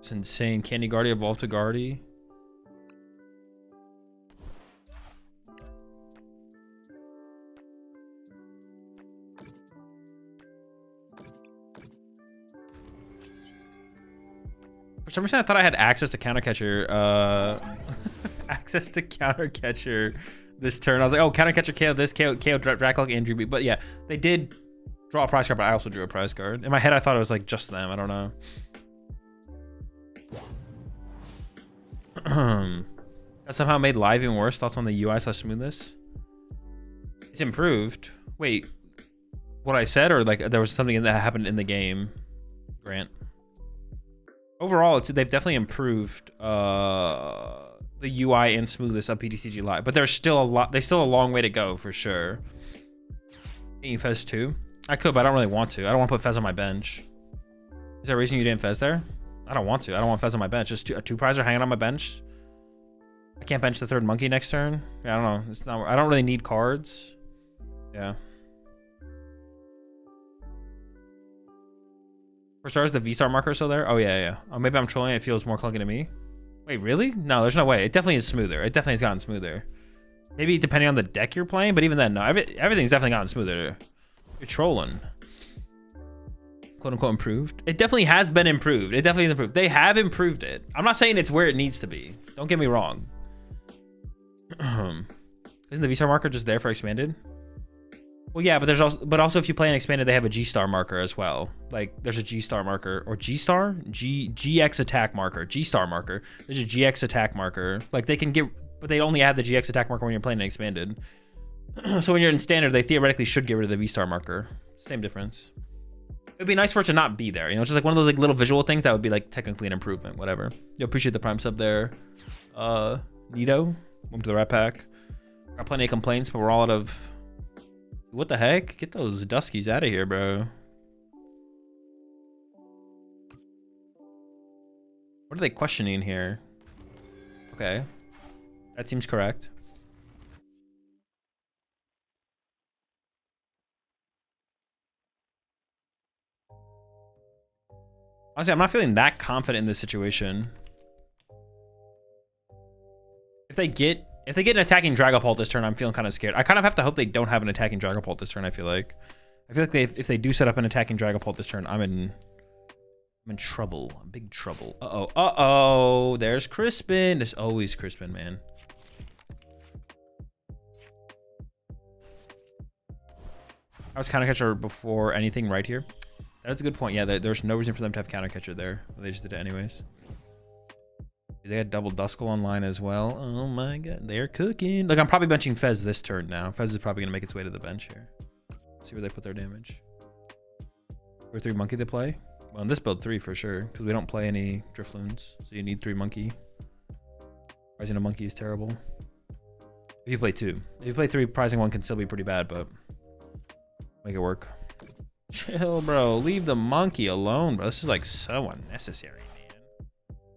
It's insane. Candy Guardy evolved to Guardy. For some reason, I thought I had access to Counter Catcher. Access to Counter Catcher this turn. I was like, oh, Counter Catcher KO this, KO Dracolic, Andrew B. But yeah, they did draw a prize card, but I also drew a prize card. In my head, I thought it was like just them. I don't know. That somehow made live even worse. Thoughts on the UI/smoothness? It's improved. Wait, what I said, or like there was something that happened in the game? Grant. Overall, they've definitely improved the UI and smoothness of PTCG Live, but there's still a lot. There's still a long way to go for sure. Can you Fez too? I could, but I don't really want to. I don't want to put Fez on my bench. Is there a reason you didn't Fez there? I don't want to. I don't want Fez on my bench. Just a two-prizer hanging on my bench. I can't bench the third monkey next turn. Yeah, I don't know. It's not. I don't really need cards. Yeah. For stars, the V-Star marker is still there? Oh, yeah, yeah. Oh, maybe I'm trolling. It feels more clunky to me. Wait, really? No, there's no way. It definitely is smoother. It definitely has gotten smoother. Maybe depending on the deck you're playing, but even then, no. Everything's definitely gotten smoother. You're trolling. Quote-unquote improved. It definitely has been improved. It definitely is improved. They have improved it. I'm not saying it's where it needs to be. Don't get me wrong. Isn't the V-Star marker just there for expanded? Well, yeah, but also if you play an expanded, they have a G-Star marker as well. Like there's a G-Star marker or G-Star, GX attack marker, G-Star marker. There's a GX attack marker. Like they can get, but they only have the GX attack marker when you're playing an expanded. So when you're in standard, they theoretically should get rid of the V-Star marker. Same difference. It'd be nice for it to not be there, you know, just like one of those like little visual things that would be like technically an improvement, whatever. You appreciate the prime sub there. Nito, welcome to the Rat Pack. Got plenty of complaints, but we're all out of. What the heck? Get those Duskies out of here, bro. What are they questioning here? Okay, that seems correct. Honestly, I'm not feeling that confident in this situation. If they get an attacking Dragapult this turn, I'm feeling kind of scared. I kind of have to hope they don't have an attacking Dragapult this turn, I feel like. If they do set up an attacking Dragapult this turn, I'm in trouble. I'm big trouble. Uh-oh. Uh-oh. There's Crispin. There's always Crispin, man. I was Counter Catcher before anything right here. That's a good point. Yeah, there's no reason for them to have counter catcher there. They just did it anyways. They had double Duskull online as well. Oh my god, they're cooking. Look, I'm probably benching Fez this turn now. Fez is probably gonna make its way to the bench here. See where they put their damage. Or 3 monkey they play. Well, in this build 3 for sure, because we don't play any Drifloons, so you need 3 monkey. Rising a monkey is terrible. If you play 2, if you play 3, prizing 1 can still be pretty bad, but make it work. Chill, bro. Leave the monkey alone, bro. This is like so unnecessary, man.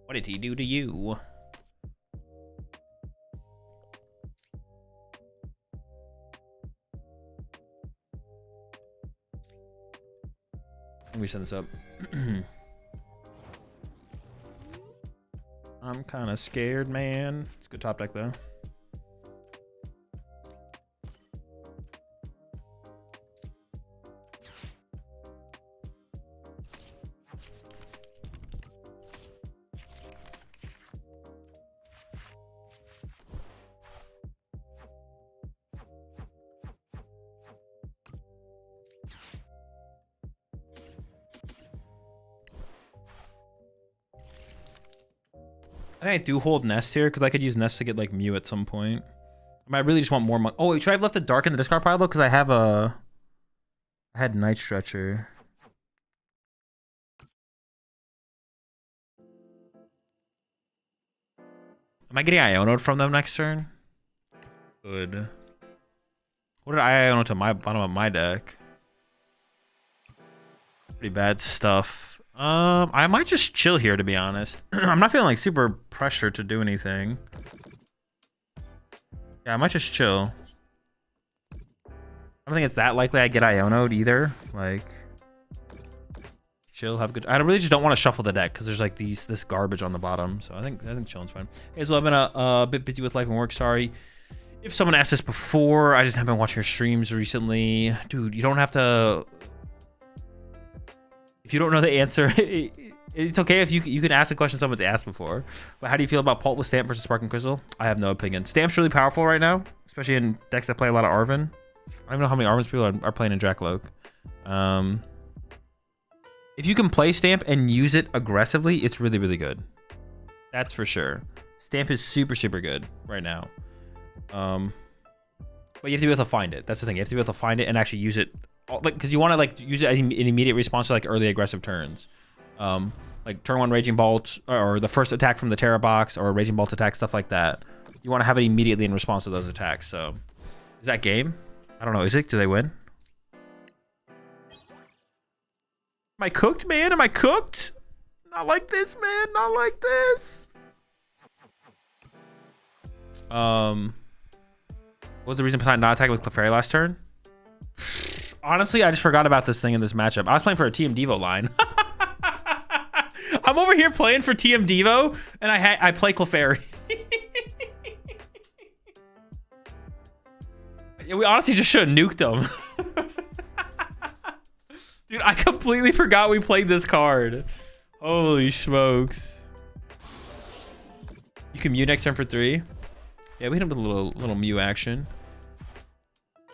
What did he do to you? Let me send this up. I'm kind of scared, man. It's a good top deck, though. I think I do hold Nest here because I could use Nest to get like Mew at some point. I mean, I really just want more. Oh, wait, should I have left the Dark in the discard pile though? Because I have a. I had Night Stretcher. Am I getting Iono'd from them next turn? Good. What did I Iono to my bottom of my deck? Pretty bad stuff. I might just chill here, to be honest. I'm not feeling like super pressure to do anything. Yeah, I might just chill. I don't think it's that likely I get Iono'd either. Like, chill, have good. I really just don't want to shuffle the deck because there's like this garbage on the bottom. So I think chilling's fine. Hey, so I've been a bit busy with life and work. Sorry if someone asked this before. I just haven't been watching your streams recently, dude. You don't have to. If you don't know the answer, it's okay if you can ask a question someone's asked before. But how do you feel about Pult with Stamp versus Sparking Crystal? I have no opinion. Stamp's really powerful right now, especially in decks that play a lot of Arven. I don't even know how many Arvens people are playing in Drakloak. If you can play Stamp and use it aggressively, it's really, really good. That's for sure. Stamp is super, super good right now. But you have to be able to find it. That's the thing. You have to be able to find it and actually use it. Like, because you want to like use it as an immediate response to like early aggressive turns, like turn 1 Raging Bolt or the first attack from the Terra box or a Raging Bolt attack, stuff like that. You want to have it immediately in response to those attacks. So, is that game? I don't know. Is it? Do they win? Am I cooked, man? Am I cooked? Not like this, man. Not like this. What was the reason behind not attacking with Clefairy last turn? Honestly, I just forgot about this thing in this matchup. I was playing for a TM Devo line. I'm over here playing for TM Devo, and I play Clefairy. Yeah, we honestly just should have nuked him. Dude, I completely forgot we played this card. Holy smokes. You can Mew next turn for 3. Yeah, we hit him with a little Mew action.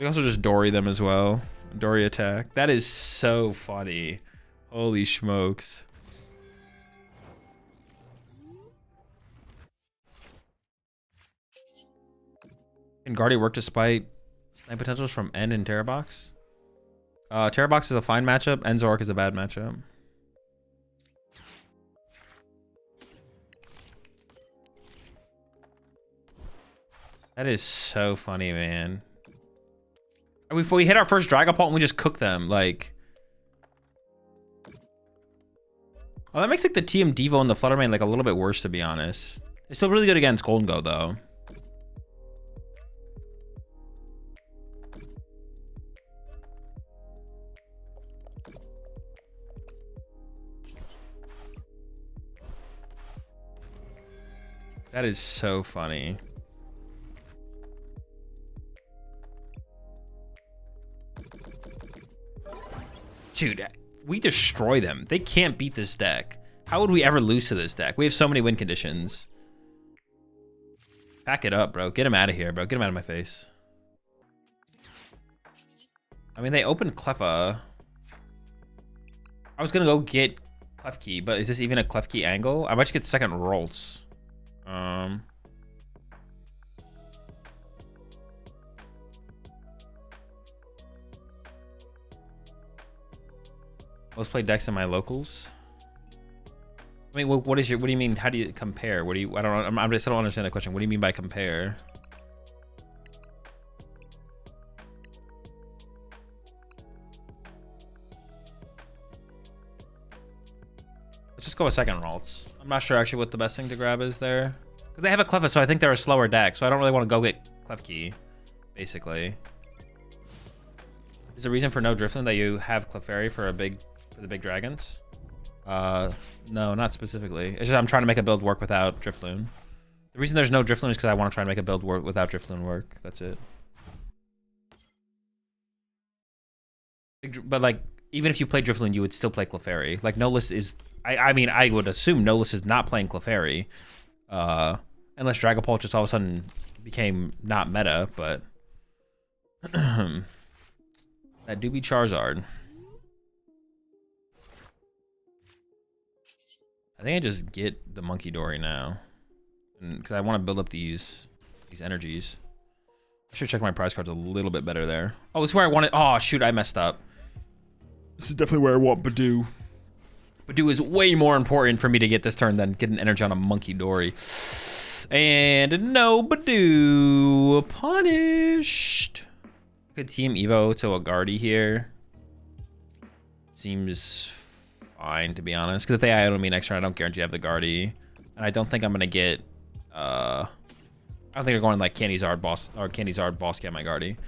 We also just Dory them as well. Dory attack. That is so funny. Holy smokes. Can Guardy work despite Night potentials from N and Terra Box? Terra Box is a fine matchup. Enzork is a bad matchup. That is so funny, man. We hit our first Dragapult and we just cook them, like. Well, that makes like the TM Devo and the Fluttermane like a little bit worse, to be honest. It's still really good against Golden Go, though. That is so funny. Dude, we destroy them. They can't beat this deck. How would we ever lose to this deck? We have so many win conditions. Pack it up, bro. Get him out of here, bro. Get him out of my face. I mean, they opened Cleffa. I was gonna go get Klefki, but is this even a Klefki angle? I might just get second Rolls. Most played decks in my locals. I mean, what do you mean? How do you compare? What do you? I don't know. I don't understand the question. What do you mean by compare? Let's just go with second Ralts. I'm not sure actually what the best thing to grab is there. Because they have a Cleffa, so I think they're a slower deck. So I don't really want to go get Klefki, basically. Is the reason for no Drifloon that you have Clefairy for the big dragons? No, not specifically. It's just I'm trying to make a build work without Drifloon. The reason there's no Drifloon is because I want to try and make a build work without Drifloon work. That's it. But like, even if you play Drifloon, you would still play Clefairy. Like, no list is... I mean, I would assume no list is not playing Clefairy. Unless Dragapult just all of a sudden became not meta, but... that do be Charizard. I think I just get the Monkey Dory now. Because I want to build up these energies. I should check my prize cards a little bit better there. Oh, this is where I want it. Oh, shoot, I messed up. This is definitely where I want Badoo. Badoo is way more important for me to get this turn than get an energy on a Monkey Dory. And no Badoo. Punished. Could team Evo to a Guardy here. Seems fine, to be honest. Because if they idle me next turn, I don't guarantee I have the Guardy. And I don't think I'm going to get... I don't think they're going like Candy Zard boss get my Guardy.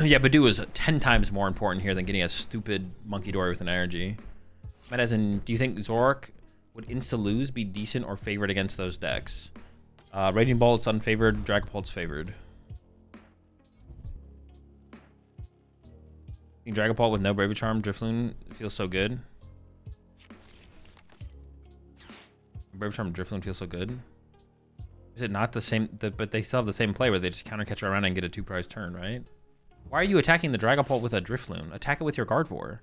Yeah, Badoo is 10 times more important here than getting a stupid Monkey Dory with an energy. But as in, do you think Zoroark would insta-lose be decent or favored against those decks? Raging Bolt's unfavored, Dragapult's favored. I think Dragapult with no Brave Charm, Drifloon feels so good. Brave Charm, Drifloon feels so good. Is it not the same? But they still have the same play where they just counter catch around and get a 2-prize turn, right? Why are you attacking the Dragapult with a Drifloon? Attack it with your Gardevoir.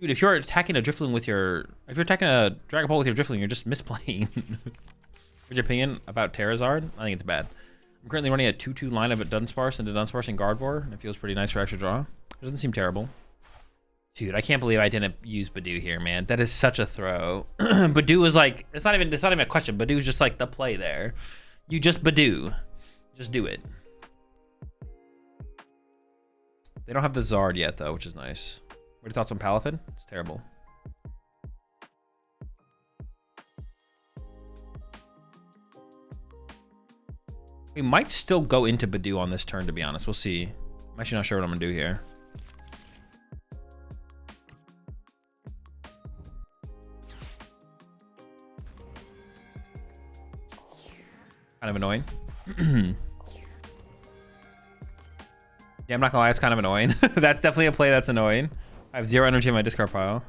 Dude, if you're attacking a Drifloon with your... If you're attacking a Dragapult with your Drifloon, you're just misplaying. What's your opinion about Terrazard? I think it's bad. I'm currently running a 2-2 line of Dunsparce into Dunsparce and Gardevoir. It feels pretty nice for extra draw. It doesn't seem terrible. Dude, I can't believe I didn't use Badoo here, man. That is such a throw. Badoo is like... It's not even a question. Badoo's just like the play there. You just Badoo. Just do it. They don't have the Zard yet, though, which is nice. What are your thoughts on Palafin? It's terrible. We might still go into Badoo on this turn, to be honest. We'll see. I'm actually not sure what I'm going to do here. Kind of annoying. Yeah, I'm not gonna lie, it's kind of annoying. That's definitely a play that's annoying. I have 0 energy in my discard pile.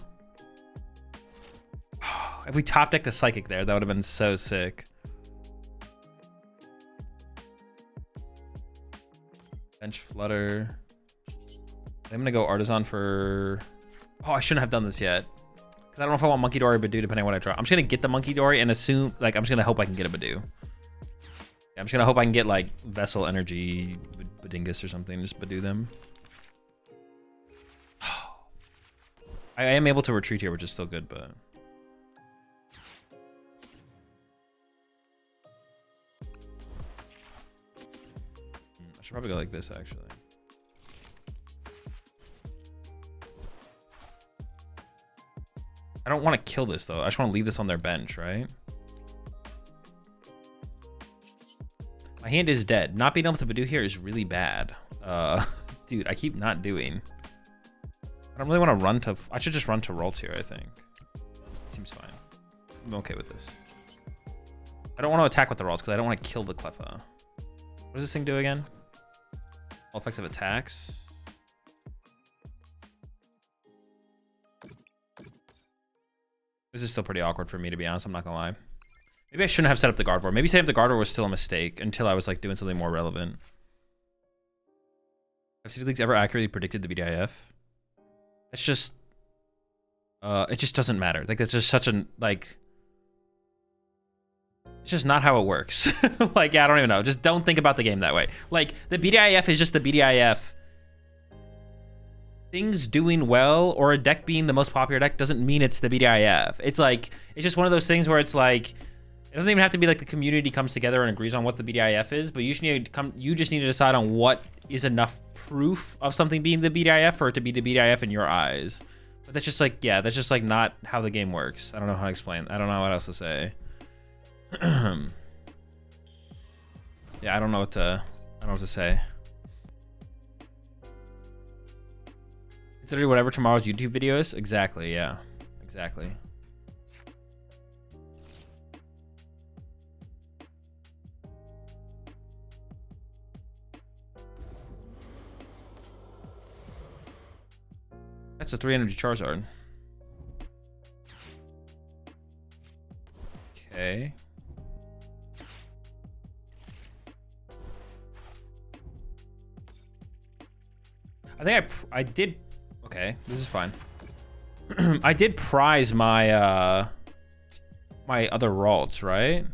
If we top decked a Psychic there, that would have been so sick. Bench Flutter. I'm gonna go Artisan for... Oh, I shouldn't have done this yet. Because I don't know if I want Monkey Dory or Badoo depending on what I draw. I'm just gonna get the Monkey Dory and assume... Like, I'm just gonna hope I can get a Badoo. Yeah, I'm just gonna hope I can get, like, Vessel Energy... Badingus or something, just Badoo them. I am able to retreat here, which is still good, but... I should probably go like this, actually. I don't want to kill this, though. I just want to leave this on their bench, right? My hand is dead. Not being able to Badoo here is really bad. Dude, I keep not doing. I don't really want to run to... I should just run to Ralts here, I think. Seems fine. I'm okay with this. I don't want to attack with the Ralts because I don't want to kill the Cleffa. What does this thing do again? All effects of attacks. This is still pretty awkward for me, to be honest. I'm not going to lie. Maybe I shouldn't have set up the Gardevoir. Maybe setting up the Gardevoir was still a mistake until I was like doing something more relevant. Have City Leagues ever accurately predicted the BDIF? It's just... it just doesn't matter. Like, it's just such an, like, it's just not how it works. Like, yeah, I don't even know. Just don't think about the game that way. Like, the BDIF is just the BDIF. Things doing well or a deck being the most popular deck doesn't mean it's the BDIF. It's like, it's just one of those things where it's like, it doesn't even have to be like the community comes together and agrees on what the BDIF is, but you just need to decide on what is enough proof of something being the BDIF for it to be the BDIF in your eyes. But that's just like, yeah, that's just like not how the game works. I don't know how to explain. I don't know what else to say. Yeah, I don't know what to say. Consider whatever tomorrow's YouTube video is. Exactly, yeah. Exactly. That's a 3 energy Charizard. Okay. I think I did. Okay, this is fine. I did prize my my other Ralts, right?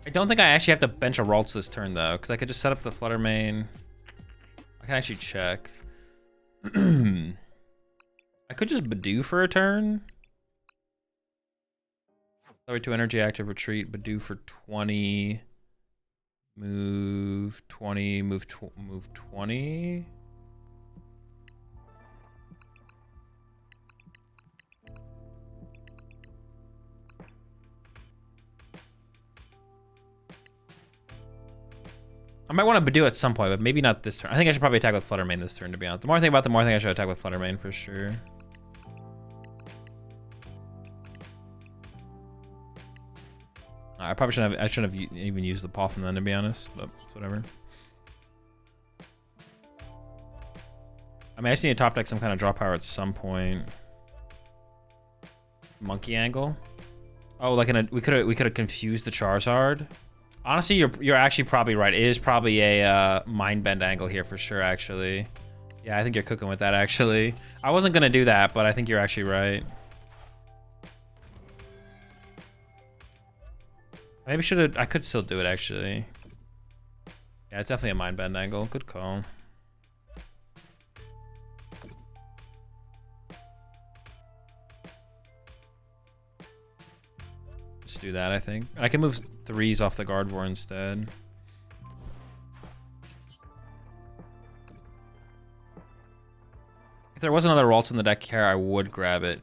I don't think I actually have to bench a Ralts this turn though, because I could just set up the Flutter Mane. I can actually check. I could just Badoo for a turn. Lower 2 energy, active, retreat, Badoo for 20. Move 20, move 20. I might want to Badoo at some point, but maybe not this turn. I think I should probably attack with Flutter Mane this turn, to be honest. The more I think about it, the more I think I should attack with Flutter Mane for sure. I probably shouldn't have even used the paw from then, to be honest, but it's whatever. I mean, I just need to top deck some kind of draw power at some point. Monkey angle. Oh, like we could have confused the Charizard. Honestly, you're actually probably right. It is probably a mind bend angle here for sure, actually. Yeah, I think you're cooking with that, actually. I wasn't gonna do that, but I think you're actually right. Maybe I could still do it, actually. Yeah, it's definitely a mind bend angle. Good call. Just do that, I think. And I can move 3s off the Gardevoir instead. If there was another Ralts in the deck here, I would grab it.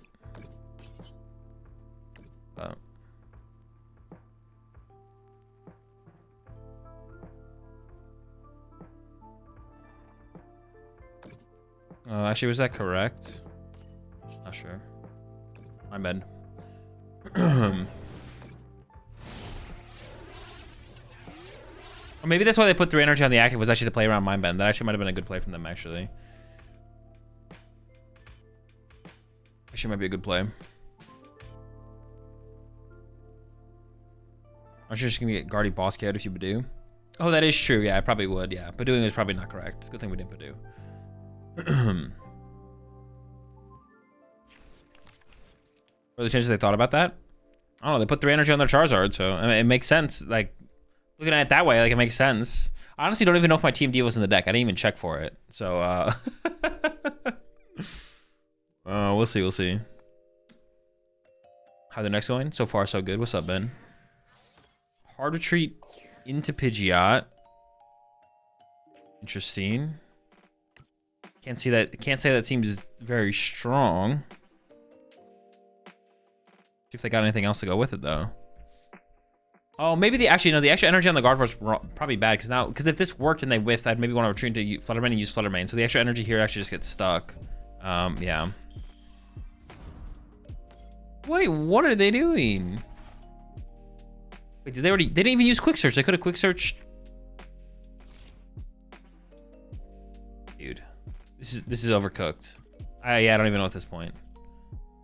But... actually, was that correct? Not sure. My bad. Or maybe that's why they put 3 energy on the active, was actually to play around Mind Bend. That actually might have been a good play from them, actually. Actually might be a good play. Aren't you just gonna get Guardy Boss KO'd if you Badoo? Oh, that is true. Yeah, I probably would. Yeah, Badooing is probably not correct. It's a good thing we didn't Badoo. What are the chances they thought about that? I don't know. They put 3 energy on their Charizard, so I mean, it makes sense. Like, looking at it that way, like, it makes sense. I honestly don't even know if my Team D was in the deck. I didn't even check for it. So, we'll see. We'll see. How the next going? So far, so good. What's up, Ben? Hard retreat into Pidgeot. Interesting. Can't say that seems very strong. See if they got anything else to go with it, though. Oh, maybe the extra energy on the Gardevoir is probably bad because if this worked and they whiffed, I'd maybe want to retreat to Flutter Mane and use Flutter Mane. So the extra energy here actually just gets stuck. Yeah. Wait, what are they doing? Wait, they didn't even use Quick Search. They could have Quick Searched. Dude, this is overcooked. Yeah, I don't even know at this point.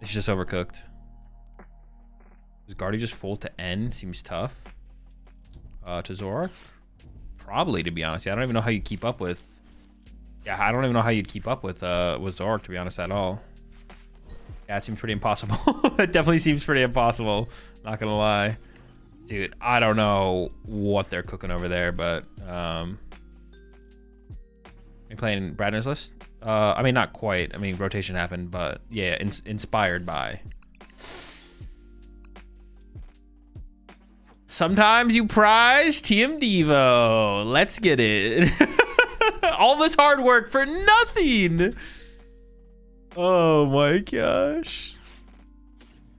It's just overcooked. Is Guardy just full to end? Seems tough. To Zoroark? Probably, to be honest. Yeah, I don't even know how you keep up with... Yeah, I don't even know how you'd keep up with Zoroark, to be honest, at all. Yeah, it seems pretty impossible. It definitely seems pretty impossible. Not gonna lie. Dude, I don't know what they're cooking over there, but... You playing Bradner's list? I mean, not quite. I mean, rotation happened, but yeah, inspired by. Sometimes you prize Team Devo. Let's get it. All this hard work for nothing. Oh my gosh.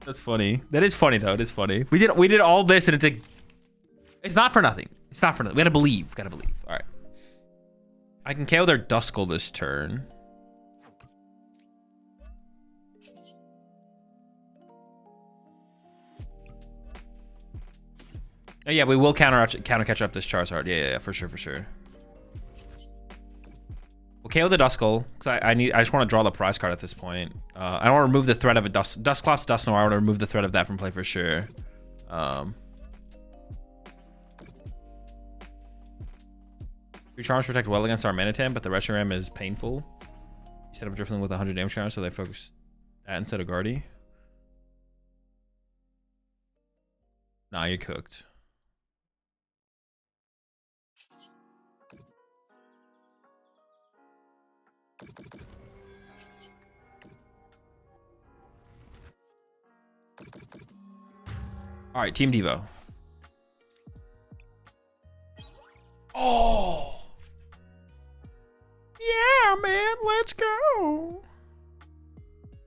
That's funny. That is funny though. It is funny. We did all this and it's not for nothing. It's not for nothing. We gotta believe. Gotta believe. All right. I can KO their Duskull this turn. Oh, yeah, we will counter catch up this Charizard. Yeah, for sure, for sure. We'll KO the Duskull because I just want to draw the prize card at this point. I don't want to remove the threat of a Dusclops Dusknoir. I want to remove the threat of that from play for sure. Three charms protect well against our Manitam, but the Reshiram is painful. You set up Drifting with 100 damage counters, so they focus that instead of Guardy. Nah, you're cooked. All right, Team Devo. Oh. Yeah, man, let's go.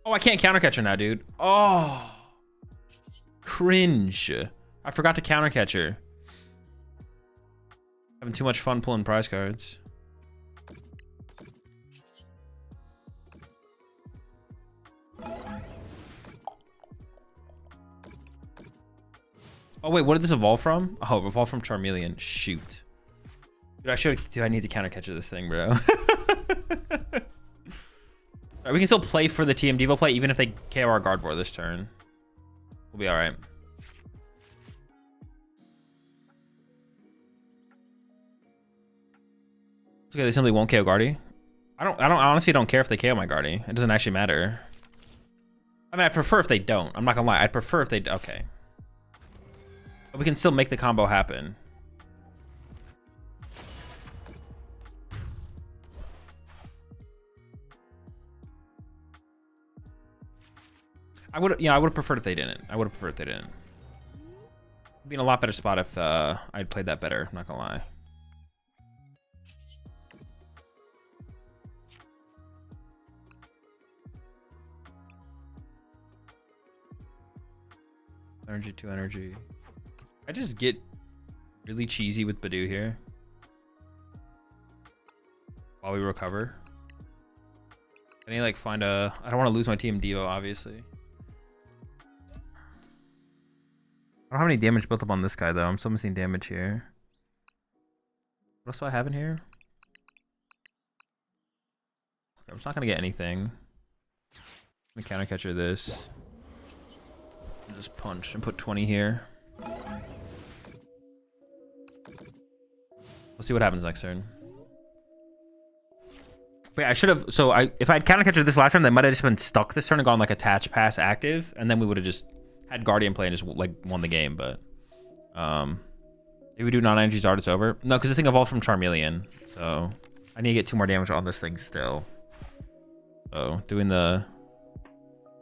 Oh, I can't counter catch her now, dude. Oh. Cringe. I forgot to counter catch her. Having too much fun pulling prize cards. Oh wait, what did this evolve from? Oh, it evolved from Charmeleon. Shoot. Dude, I need to counter catch this thing, bro. Right, we can still play for the TM Devo play even if they KO our Gardevoir this turn. We'll be all right. It's okay, they simply won't KO Guardy. I honestly don't care if they KO my Guardy. It doesn't actually matter. I mean, I prefer if they don't. I'm not gonna lie. I'd prefer if they, okay. But we can still make the combo happen. I would have preferred if they didn't. It'd be in a lot better spot if I'd played that better, I'm not gonna lie. Energy to energy. I just get really cheesy with Badoo here while we recover. I need to like find a... I don't want to lose my Team Devo, obviously. I don't have any damage built up on this guy, though. I'm still missing damage here. What else do I have in here? Okay, I'm just not going to get anything. Let me counter catcher this. Just punch and put 20 here. We'll see what happens next turn. Wait, I should have... So, if I'd counter catcher this last turn, they might have just been stuck this turn and gone like attach pass active. And then we would have just had Guardian play and just like won the game. But if we do non-energy Zard, it's over. No, because this thing evolved from Charmeleon. So I need to get 2 more damage on this thing still. So doing the...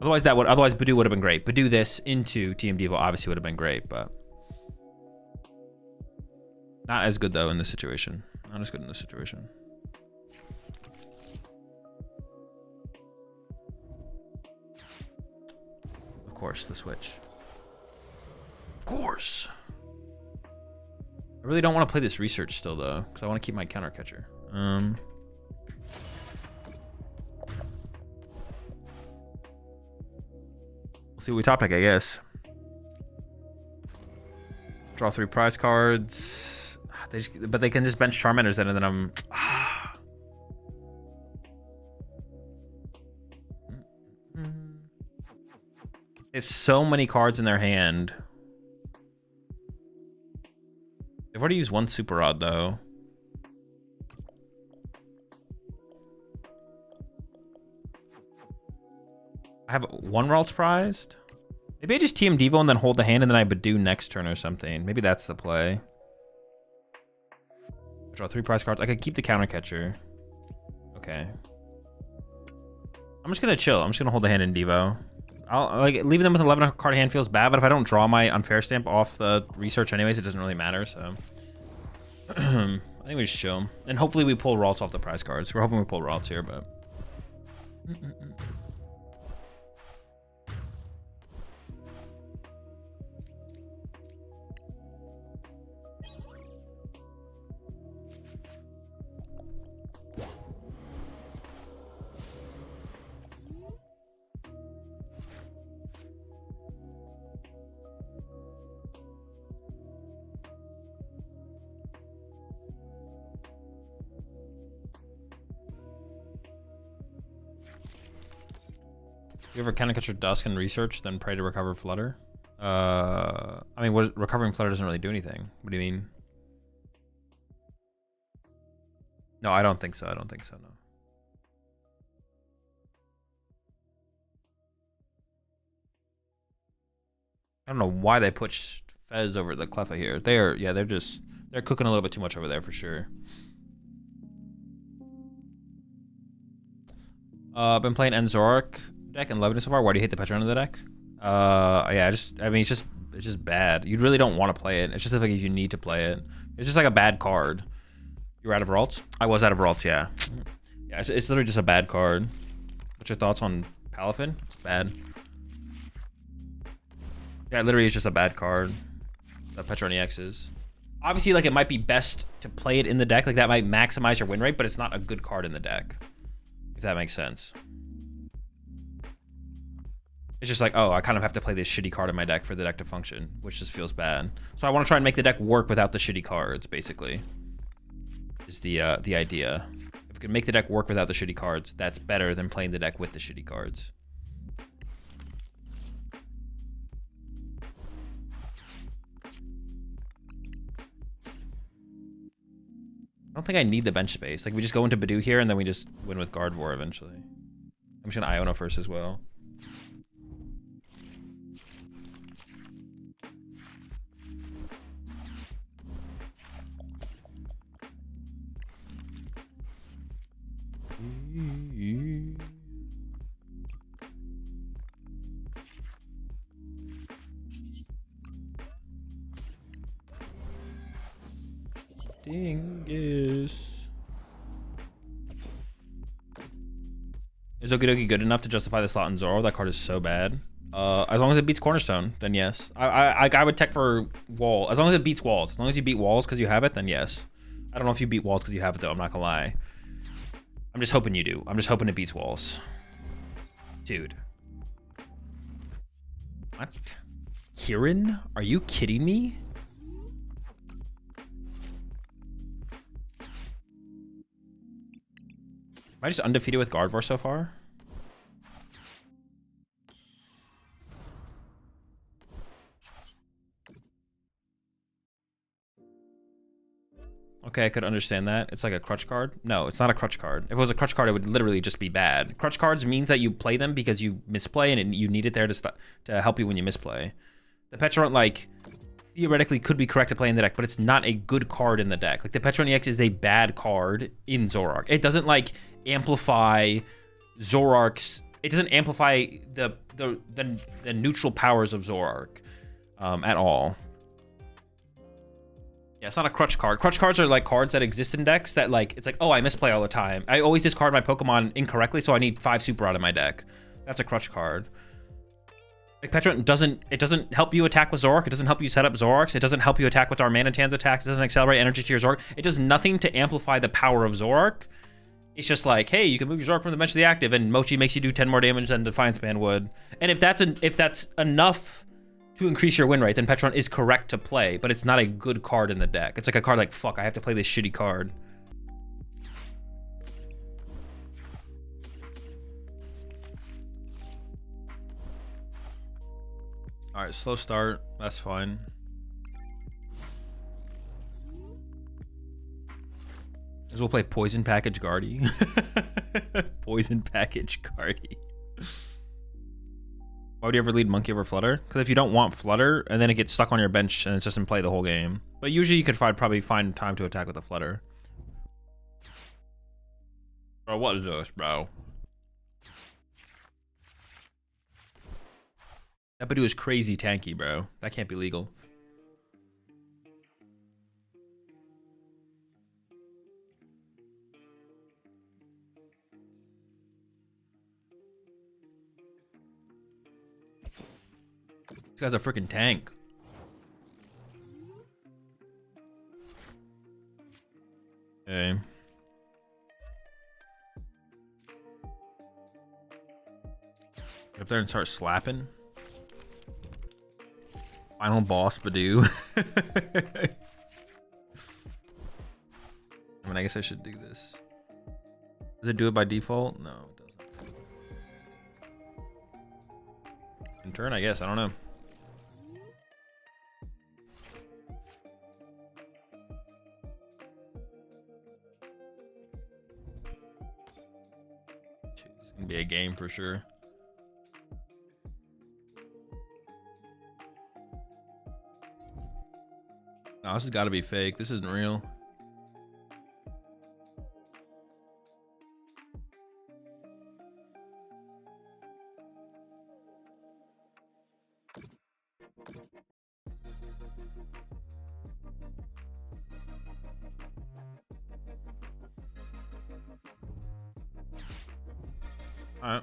Otherwise Badoo would have been great. Badoo this into Team Devo obviously would have been great, but... Not as good, though, in this situation. Not as good in this situation. Of course, the switch. Of course! I really don't want to play this research still, though, because I want to keep my counter catcher. We'll see what we top deck, I guess. Draw 3 prize cards. But they can just bench Charmanders then, and then I'm... It's so many cards in their hand I've already used one super rod though. I have one Ralts prized. Maybe I just TM Devo and then hold the hand and then I Badoo next turn or something. Maybe that's the play. Draw 3 prize cards. I could keep the counter catcher. Okay. I'm just gonna chill. I'm just gonna hold the hand in Devo. I'll like leaving them with 11 card hand feels bad, but if I don't draw my unfair stamp off the research anyways, it doesn't really matter. So I think we just chill, and hopefully we pull Ralts off the prize cards. We're hoping we pull Ralts here, but. You ever counter catch your Dusk and research, then pray to recover Flutter? I mean, recovering Flutter doesn't really do anything. What do you mean? No, I don't think so. I don't think so, no. I don't know why they put Fez over the Cleffa here. They're cooking a little bit too much over there for sure. I've been playing Enzoric deck and loving it so far. Why do you hate the Petron of the deck? Yeah, I mean, it's just bad. You really don't want to play it. It's just like if you need to play it. It's just like a bad card. You were out of Ralts? I was out of Ralts, yeah. Yeah, it's literally just a bad card. What's your thoughts on Palafin? It's bad. Yeah, literally it's just a bad card. The Petron EX is. Obviously, like, it might be best to play it in the deck. Like, that might maximize your win rate, but it's not a good card in the deck. If that makes sense. It's just like, oh, I kind of have to play this shitty card in my deck for the deck to function, which just feels bad. So I want to try and make the deck work without the shitty cards, basically. Is the idea. If we can make the deck work without the shitty cards, that's better than playing the deck with the shitty cards. I don't think I need the bench space. Like, we just go into Badoo here, and then we just win with Gardevoir eventually. I'm just going to Iona first as well. Dingus. Is Okidoki good enough to justify the slot in Zoro? That card is so bad. As long as it beats Cornerstone, then yes. I would tech for Wall. As long as it beats Walls. As long as you beat Walls because you have it, then yes. I don't know if you beat Walls because you have it, though. I'm not gonna lie. I'm just hoping you do. I'm just hoping it beats Walls. Dude. What? Kieran? Are you kidding me? Am I just undefeated with Gardevoir so far? Okay, I could understand that. It's like a crutch card. No, it's not a crutch card. If it was a crutch card, it would literally just be bad. Crutch cards means that you play them because you misplay and you need it there to help you when you misplay. The Petron, like, theoretically could be correct to play in the deck, but it's not a good card in the deck. Like, the Petron EX is a bad card in Zoroark. It doesn't, like, amplify Zoroark's... It doesn't amplify the neutral powers of Zoroark at all. Yeah, it's not a crutch card. Crutch cards are like cards that exist in decks that, like, it's like, oh, I misplay all the time. I always discard my Pokemon incorrectly, so I need 5 super out of my deck. That's a crutch card. Like, Petron doesn't help you attack with Zoroark. It doesn't help you set up Zoroarks. It doesn't help you attack with Darmanitan's attacks. It doesn't accelerate energy to your Zoroark. It does nothing to amplify the power of Zoroark. It's just like, hey, you can move your Zoroark from the bench to the active, and Mochi makes you do 10 more damage than Defiance Band would. And if that's enough to increase your win rate, then Petron is correct to play, but it's not a good card in the deck. It's like a card like, fuck, I have to play this shitty card. All right, slow start. That's fine. As we'll play Poison Package Guardy. Poison Package Guardy. Why would you ever lead Monkey over Flutter? Because if you don't want Flutter, and then it gets stuck on your bench and it's just in play the whole game. But usually you could probably find time to attack with a Flutter. Bro, what is this, bro? That Badoo is crazy tanky, bro. That can't be legal. This guy's a freaking tank. Okay. Get up there and start slapping. Final boss Badoo. I mean, I guess I should do this. Does it do it by default? No, it doesn't. In turn, I guess. I don't know. It's gonna be a game for sure. No, this has got to be fake. This isn't real. All right.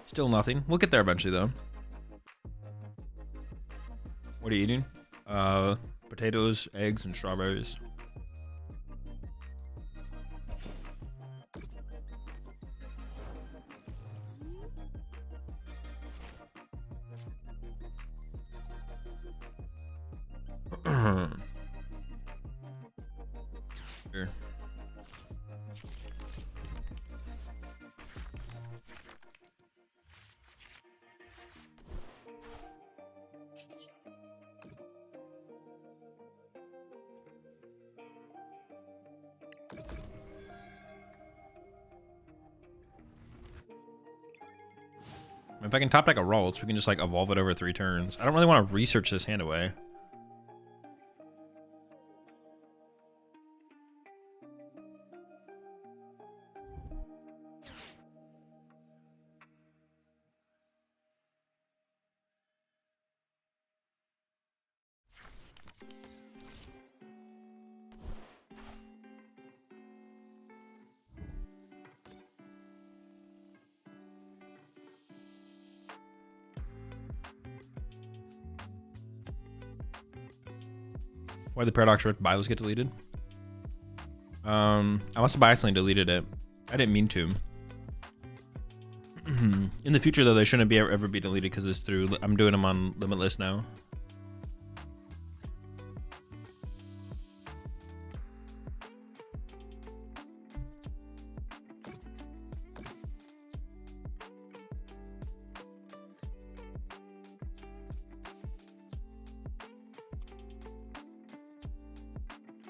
Still nothing. We'll get there eventually, though. What are you eating? Potatoes, eggs, and strawberries. Here. If I can top deck a Ralts, we can just like evolve it over 3 turns. I don't really want to research this hand away. Why the Paradox Rift Bios get deleted? I must have by accidentally deleted it. I didn't mean to. In the future, though, they shouldn't be ever be deleted because it's through. I'm doing them on Limitless now.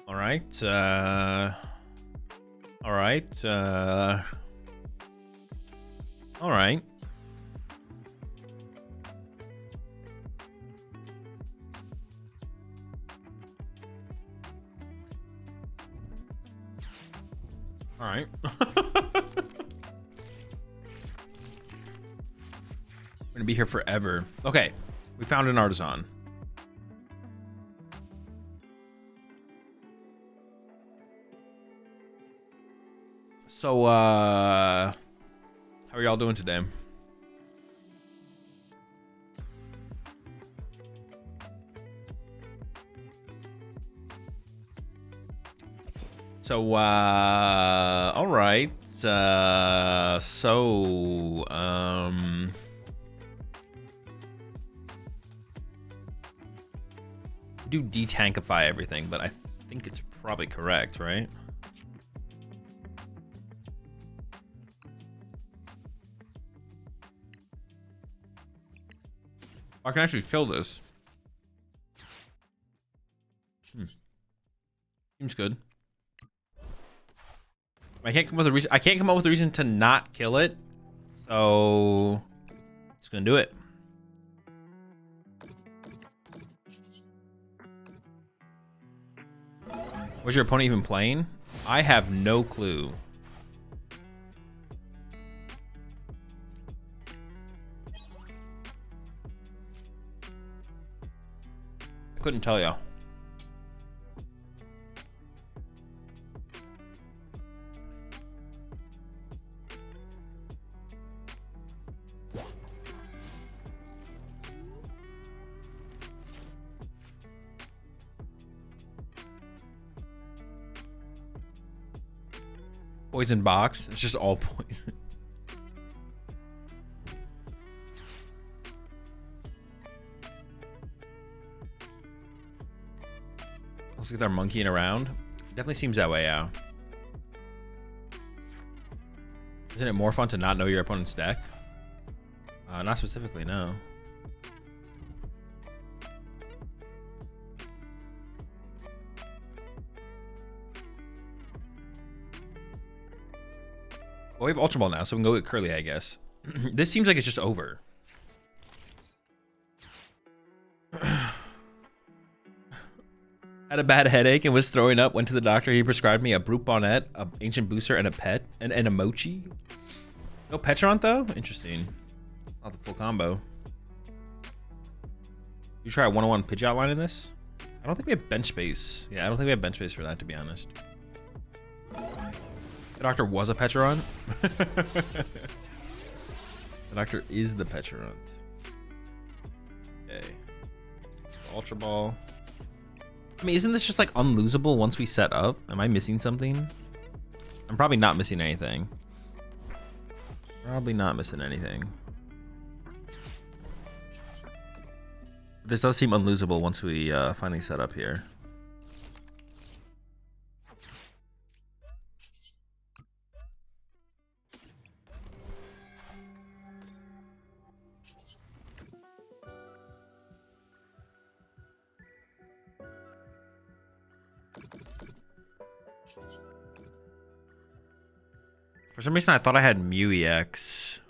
All right. All right. All right. All right. We're gonna be here forever. Okay, we found an artisan. So, how are y'all doing today? So, all right. Do detankify everything, but I think it's probably correct, right? I can actually kill this. Seems good. I can't come up with a reason. I can't come up with a reason to not kill it. So just gonna do it. Was your opponent even playing? I have no clue. I couldn't tell you. Poison box. It's just all poison. Let's get our monkeying around. Definitely seems that way, yeah. Isn't it more fun to not know your opponent's deck? Not specifically, no. Well, we have Ultra Ball now, so we can go get Curly, I guess. This seems like it's just over. Had a bad headache and was throwing up. Went to the doctor. He prescribed me a Brute Bonnet, a Ancient Booster, and a pet, and a Mochi. No Petront though. Interesting. Not the full combo. You try a 101 Pidgeot outline in this? I don't think we have bench space. Yeah, I don't think we have bench space for that, to be honest. The doctor was a Petront. The doctor is the Petront. Okay. Ultra Ball. I mean, isn't this just like unlosable once we set up? Am I missing something? I'm probably not missing anything. Probably not missing anything. This does seem unlosable once we finally set up here. For some reason, I thought I had Mew EX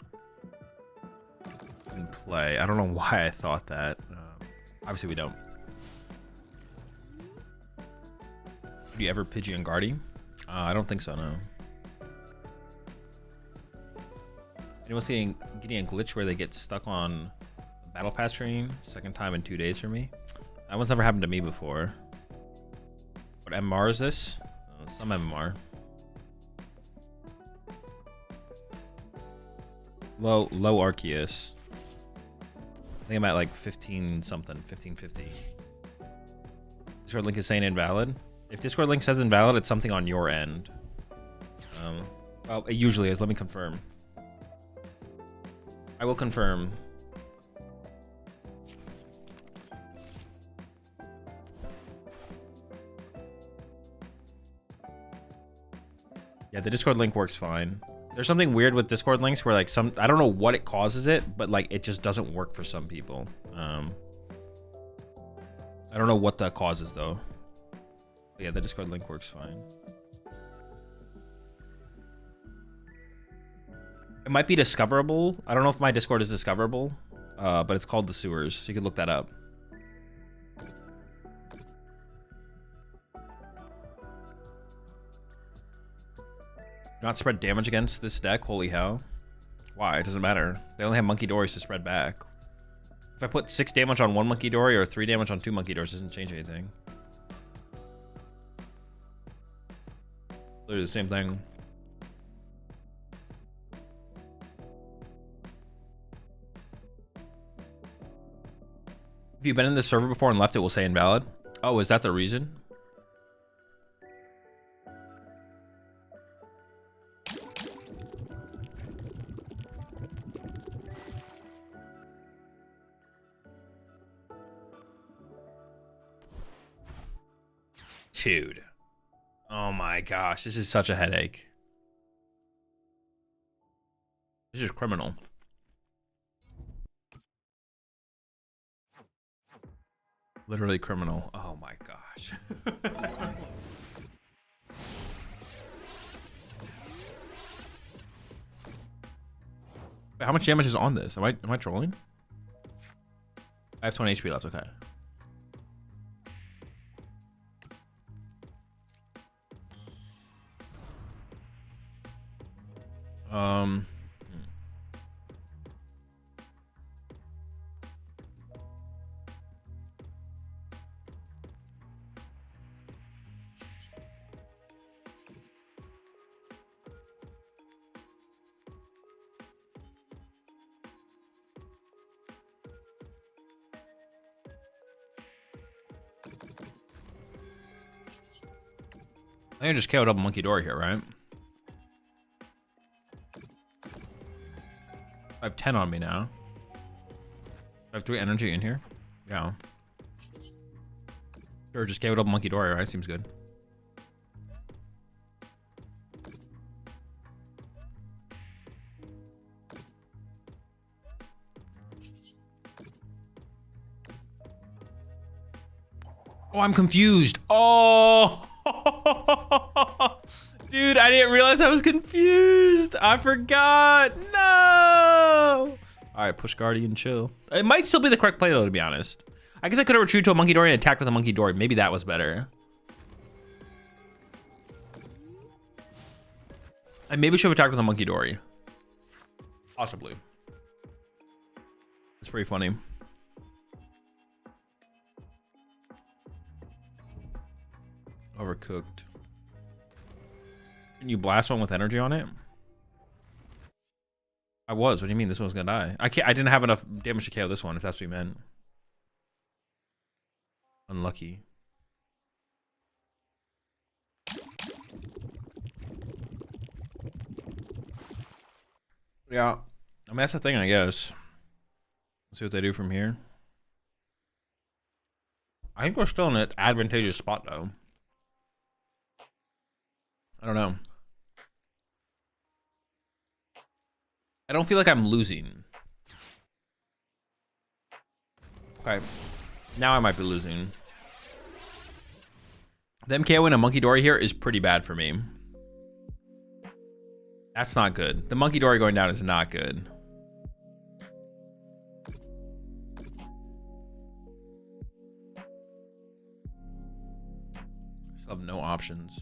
in play. I don't know why I thought that. Obviously, we don't. Do you ever Pidgey and Guardy? I don't think so, no. Anyone's getting a glitch where they get stuck on the Battle Pass train? Second time in 2 days for me. That one's never happened to me before. What MMR is this? Some MMR. Low Arceus. I think I'm at like 15 something, 1550. Discord link is saying invalid. If Discord link says invalid, it's something on your end. Well, it usually is. Let me confirm. I will confirm. Yeah, the Discord link works fine. There's something weird with Discord links where like I don't know what it causes it, but like it just doesn't work for some people. I don't know what that causes though. But yeah, the Discord link works fine. It might be discoverable. I don't know if my Discord is discoverable, but it's called the Sewers, so you can look that up. Not spread damage against this deck? Holy hell. Why? It doesn't matter. They only have Monkey Dories to spread back. If I put 6 damage on 1 Monkey Dory or 3 damage on 2 Monkey Dories, it doesn't change anything. Literally the same thing. If you've been in this server before and left, it will say invalid. Oh, is that the reason? Dude. Oh my gosh, this is such a headache. This is criminal. Literally criminal. Oh my gosh. How much damage is on this? Am I trolling? I have 20 HP left. Okay. I think I just KO'd up Monkey Dory here, right? I have 10 on me now. I have 3 energy in here. Yeah. Sure, just KO'd up Monkey Dory, right? Seems good. Oh, I'm confused. Oh! Dude, I didn't realize I was confused. I forgot. No. All right, push Guardian, chill. It might still be the correct play though, to be honest. I guess I could have retreated to a Monkey Dory and attacked with a Monkey Dory. Maybe that was better. I maybe should have attacked with a Monkey Dory. Possibly. It's pretty funny. Overcooked. Can you blast one with energy on it? I was. What do you mean this one's gonna die? I didn't have enough damage to KO this one, if that's what you meant. Unlucky. Yeah. I mean, that's the thing, I guess. Let's see what they do from here. I think we're still in an advantageous spot, though. I don't know. I don't feel like I'm losing. Okay. Now I might be losing. Them KOing a Monkey Dory here is pretty bad for me. That's not good. The Monkey Dory going down is not good. I still have no options.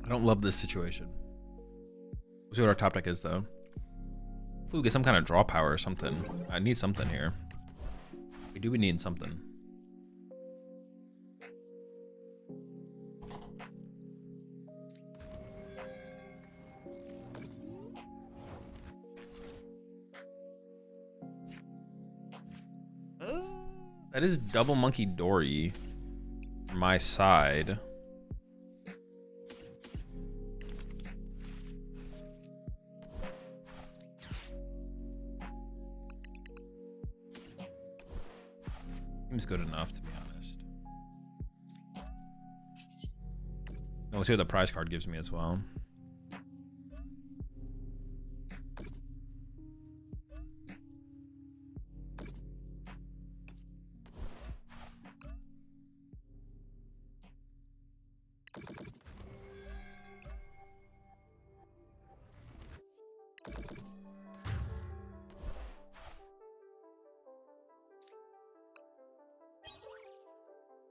I don't love this situation. We'll see what our top deck is, though. Hopefully we get some kind of draw power or something. I need something here. We do be needing something. That is double Monkey Dory from my side. Seems good enough, to be honest. And we'll see what the prize card gives me as well.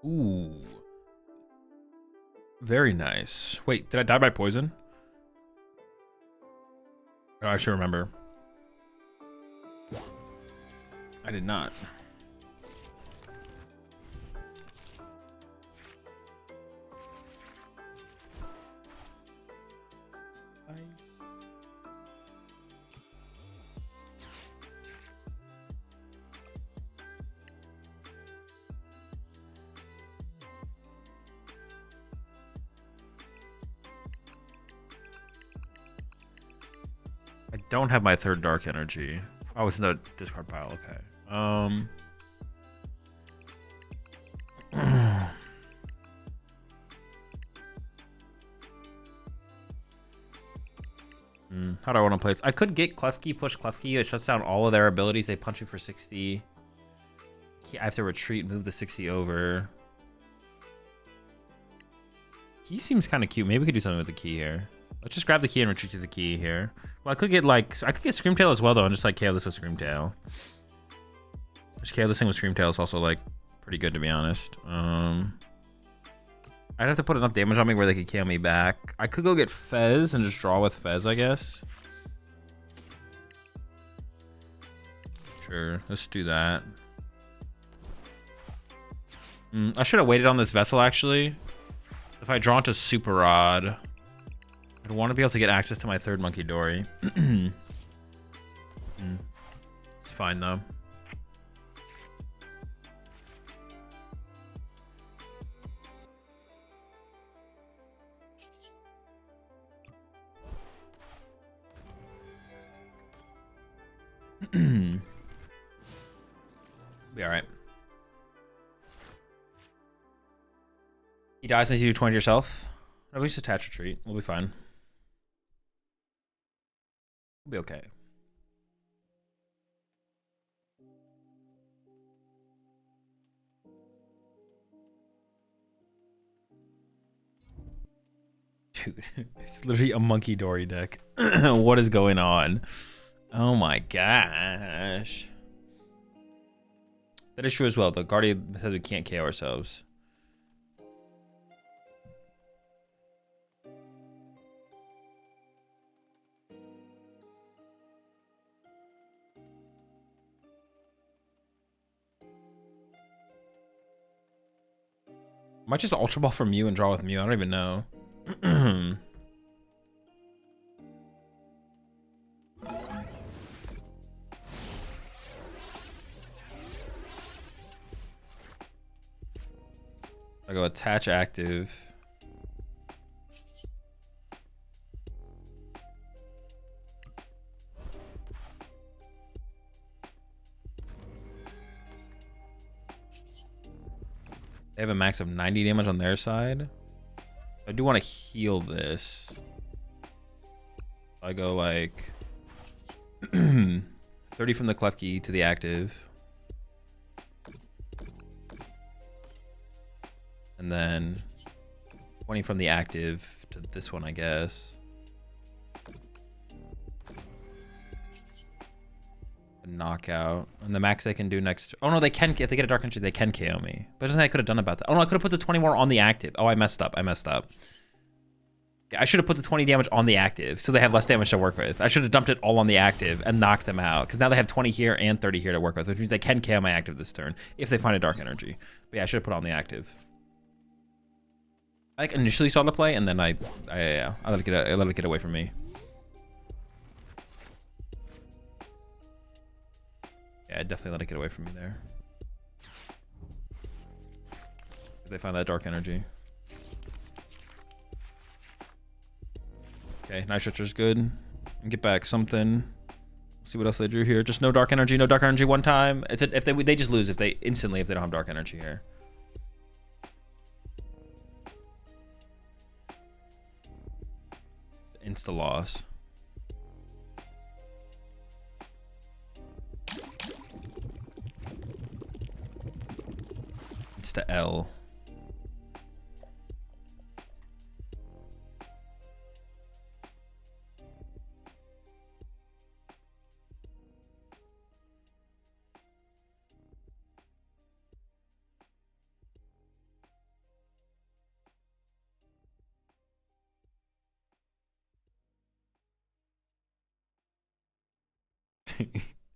Ooh. Very nice. Wait, did I die by poison? Oh, I should remember. I did not. I don't have my third dark energy. Oh, it's in the discard pile. Okay. How do I want to play this? I could get Klefki, push Klefki. It shuts down all of their abilities. They punch you for 60. I have to retreat, move the 60 over. Key seems kind of cute. Maybe we could do something with the key here. Let's just grab the key and retreat to the key here. Well, I could get Screamtail as well though, and just like KO this with Screamtail. Just KO this thing with Screamtail is also like pretty good to be honest. I'd have to put enough damage on me where they could KO me back. I could go get Fez and just draw with Fez, I guess. Sure, let's do that. I should have waited on this Vessel actually. If I draw into Super Rod, I'd want to be able to get access to my third Monkey Dory. It's fine though. Be all right. He dies unless you do 20 to yourself. No, we just attach retreat. We'll be fine. We'll be okay. Dude, it's literally a Monkey Dory deck. What is going on? Oh my gosh. That is true as well. The Guardian says we can't KO ourselves. Might just Ultra Ball from Mew and draw with Mew. I don't even know. I go attach active. They have a max of 90 damage on their side. I do want to heal this. I go like 30 from the Klefki to the active. And then 20 from the active to this one, I guess. A knockout. And the max they can do next. Oh no, they can. If they get a Dark Energy, they can KO me. But there's nothing I could have done about that. Oh no, I could have put the 20 more on the active. Oh, I messed up. Yeah, I should have put the 20 damage on the active so they have less damage to work with. I should have dumped it all on the active and knocked them out because now they have 20 here and 30 here to work with, which means they can KO my active this turn if they find a Dark Energy. But yeah, I should have put it on the active. I like initially saw the play and then I let it get away from me. Yeah, I definitely let it get away from me there. They find that Dark Energy. Okay, Night Stretcher's good. And get back something. See what else they drew here. Just no Dark Energy. No Dark Energy one time. It's if they just lose if they don't have Dark Energy here. Insta loss. It's the L.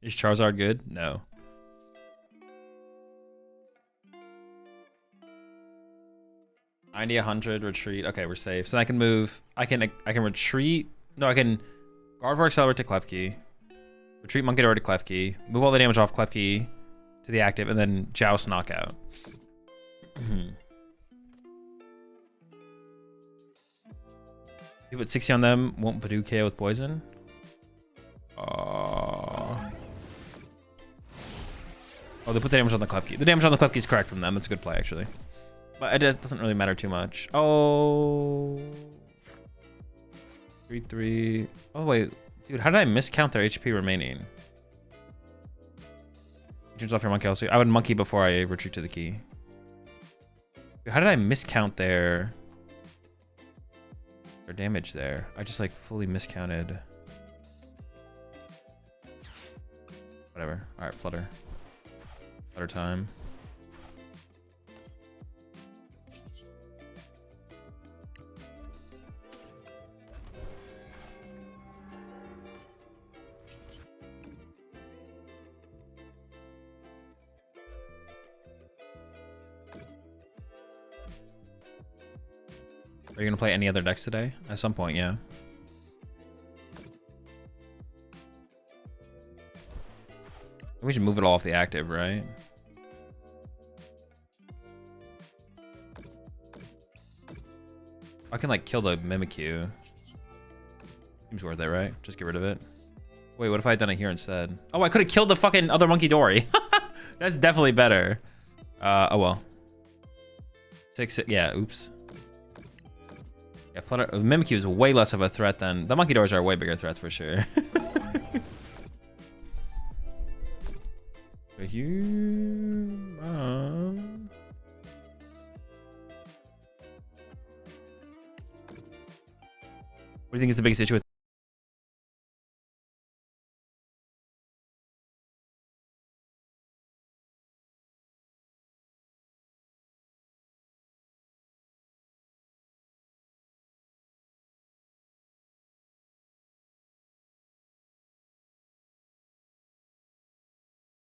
Is Charizard good? No. Idea 100 retreat. Okay, we're safe. So I can move. I can retreat. No, I can Gardevoir accelerate to Klefki. Retreat Monkey Dory to Klefki. Move all the damage off Klefki to the active, and then Joust knockout. You put 60 on them. Won't Badoo KO with poison? Oh, they put the damage on the Klefki. The damage on the Klefki is correct from them. That's a good play, actually. But it doesn't really matter too much. Oh. 3-3. Oh, wait. Dude, how did I miscount their HP remaining? Turns off your monkey also. I would monkey before I retreat to the key. How did I miscount their damage there? I just like fully miscounted. Whatever. All right, flutter. Flutter time. Are you gonna play any other decks today? At some point, yeah. We should move it all off the active, right? I can like kill the Mimikyu. Seems worth it, right? Just get rid of it. Wait, what if I had done it here instead? Oh, I could have killed the fucking other Monkey Dory. That's definitely better. Oh well. Yeah, oops. Yeah, Flutter Mimikyu is way less of a threat than the Monkey Doors are way bigger threats for sure. What do you think is the biggest issue with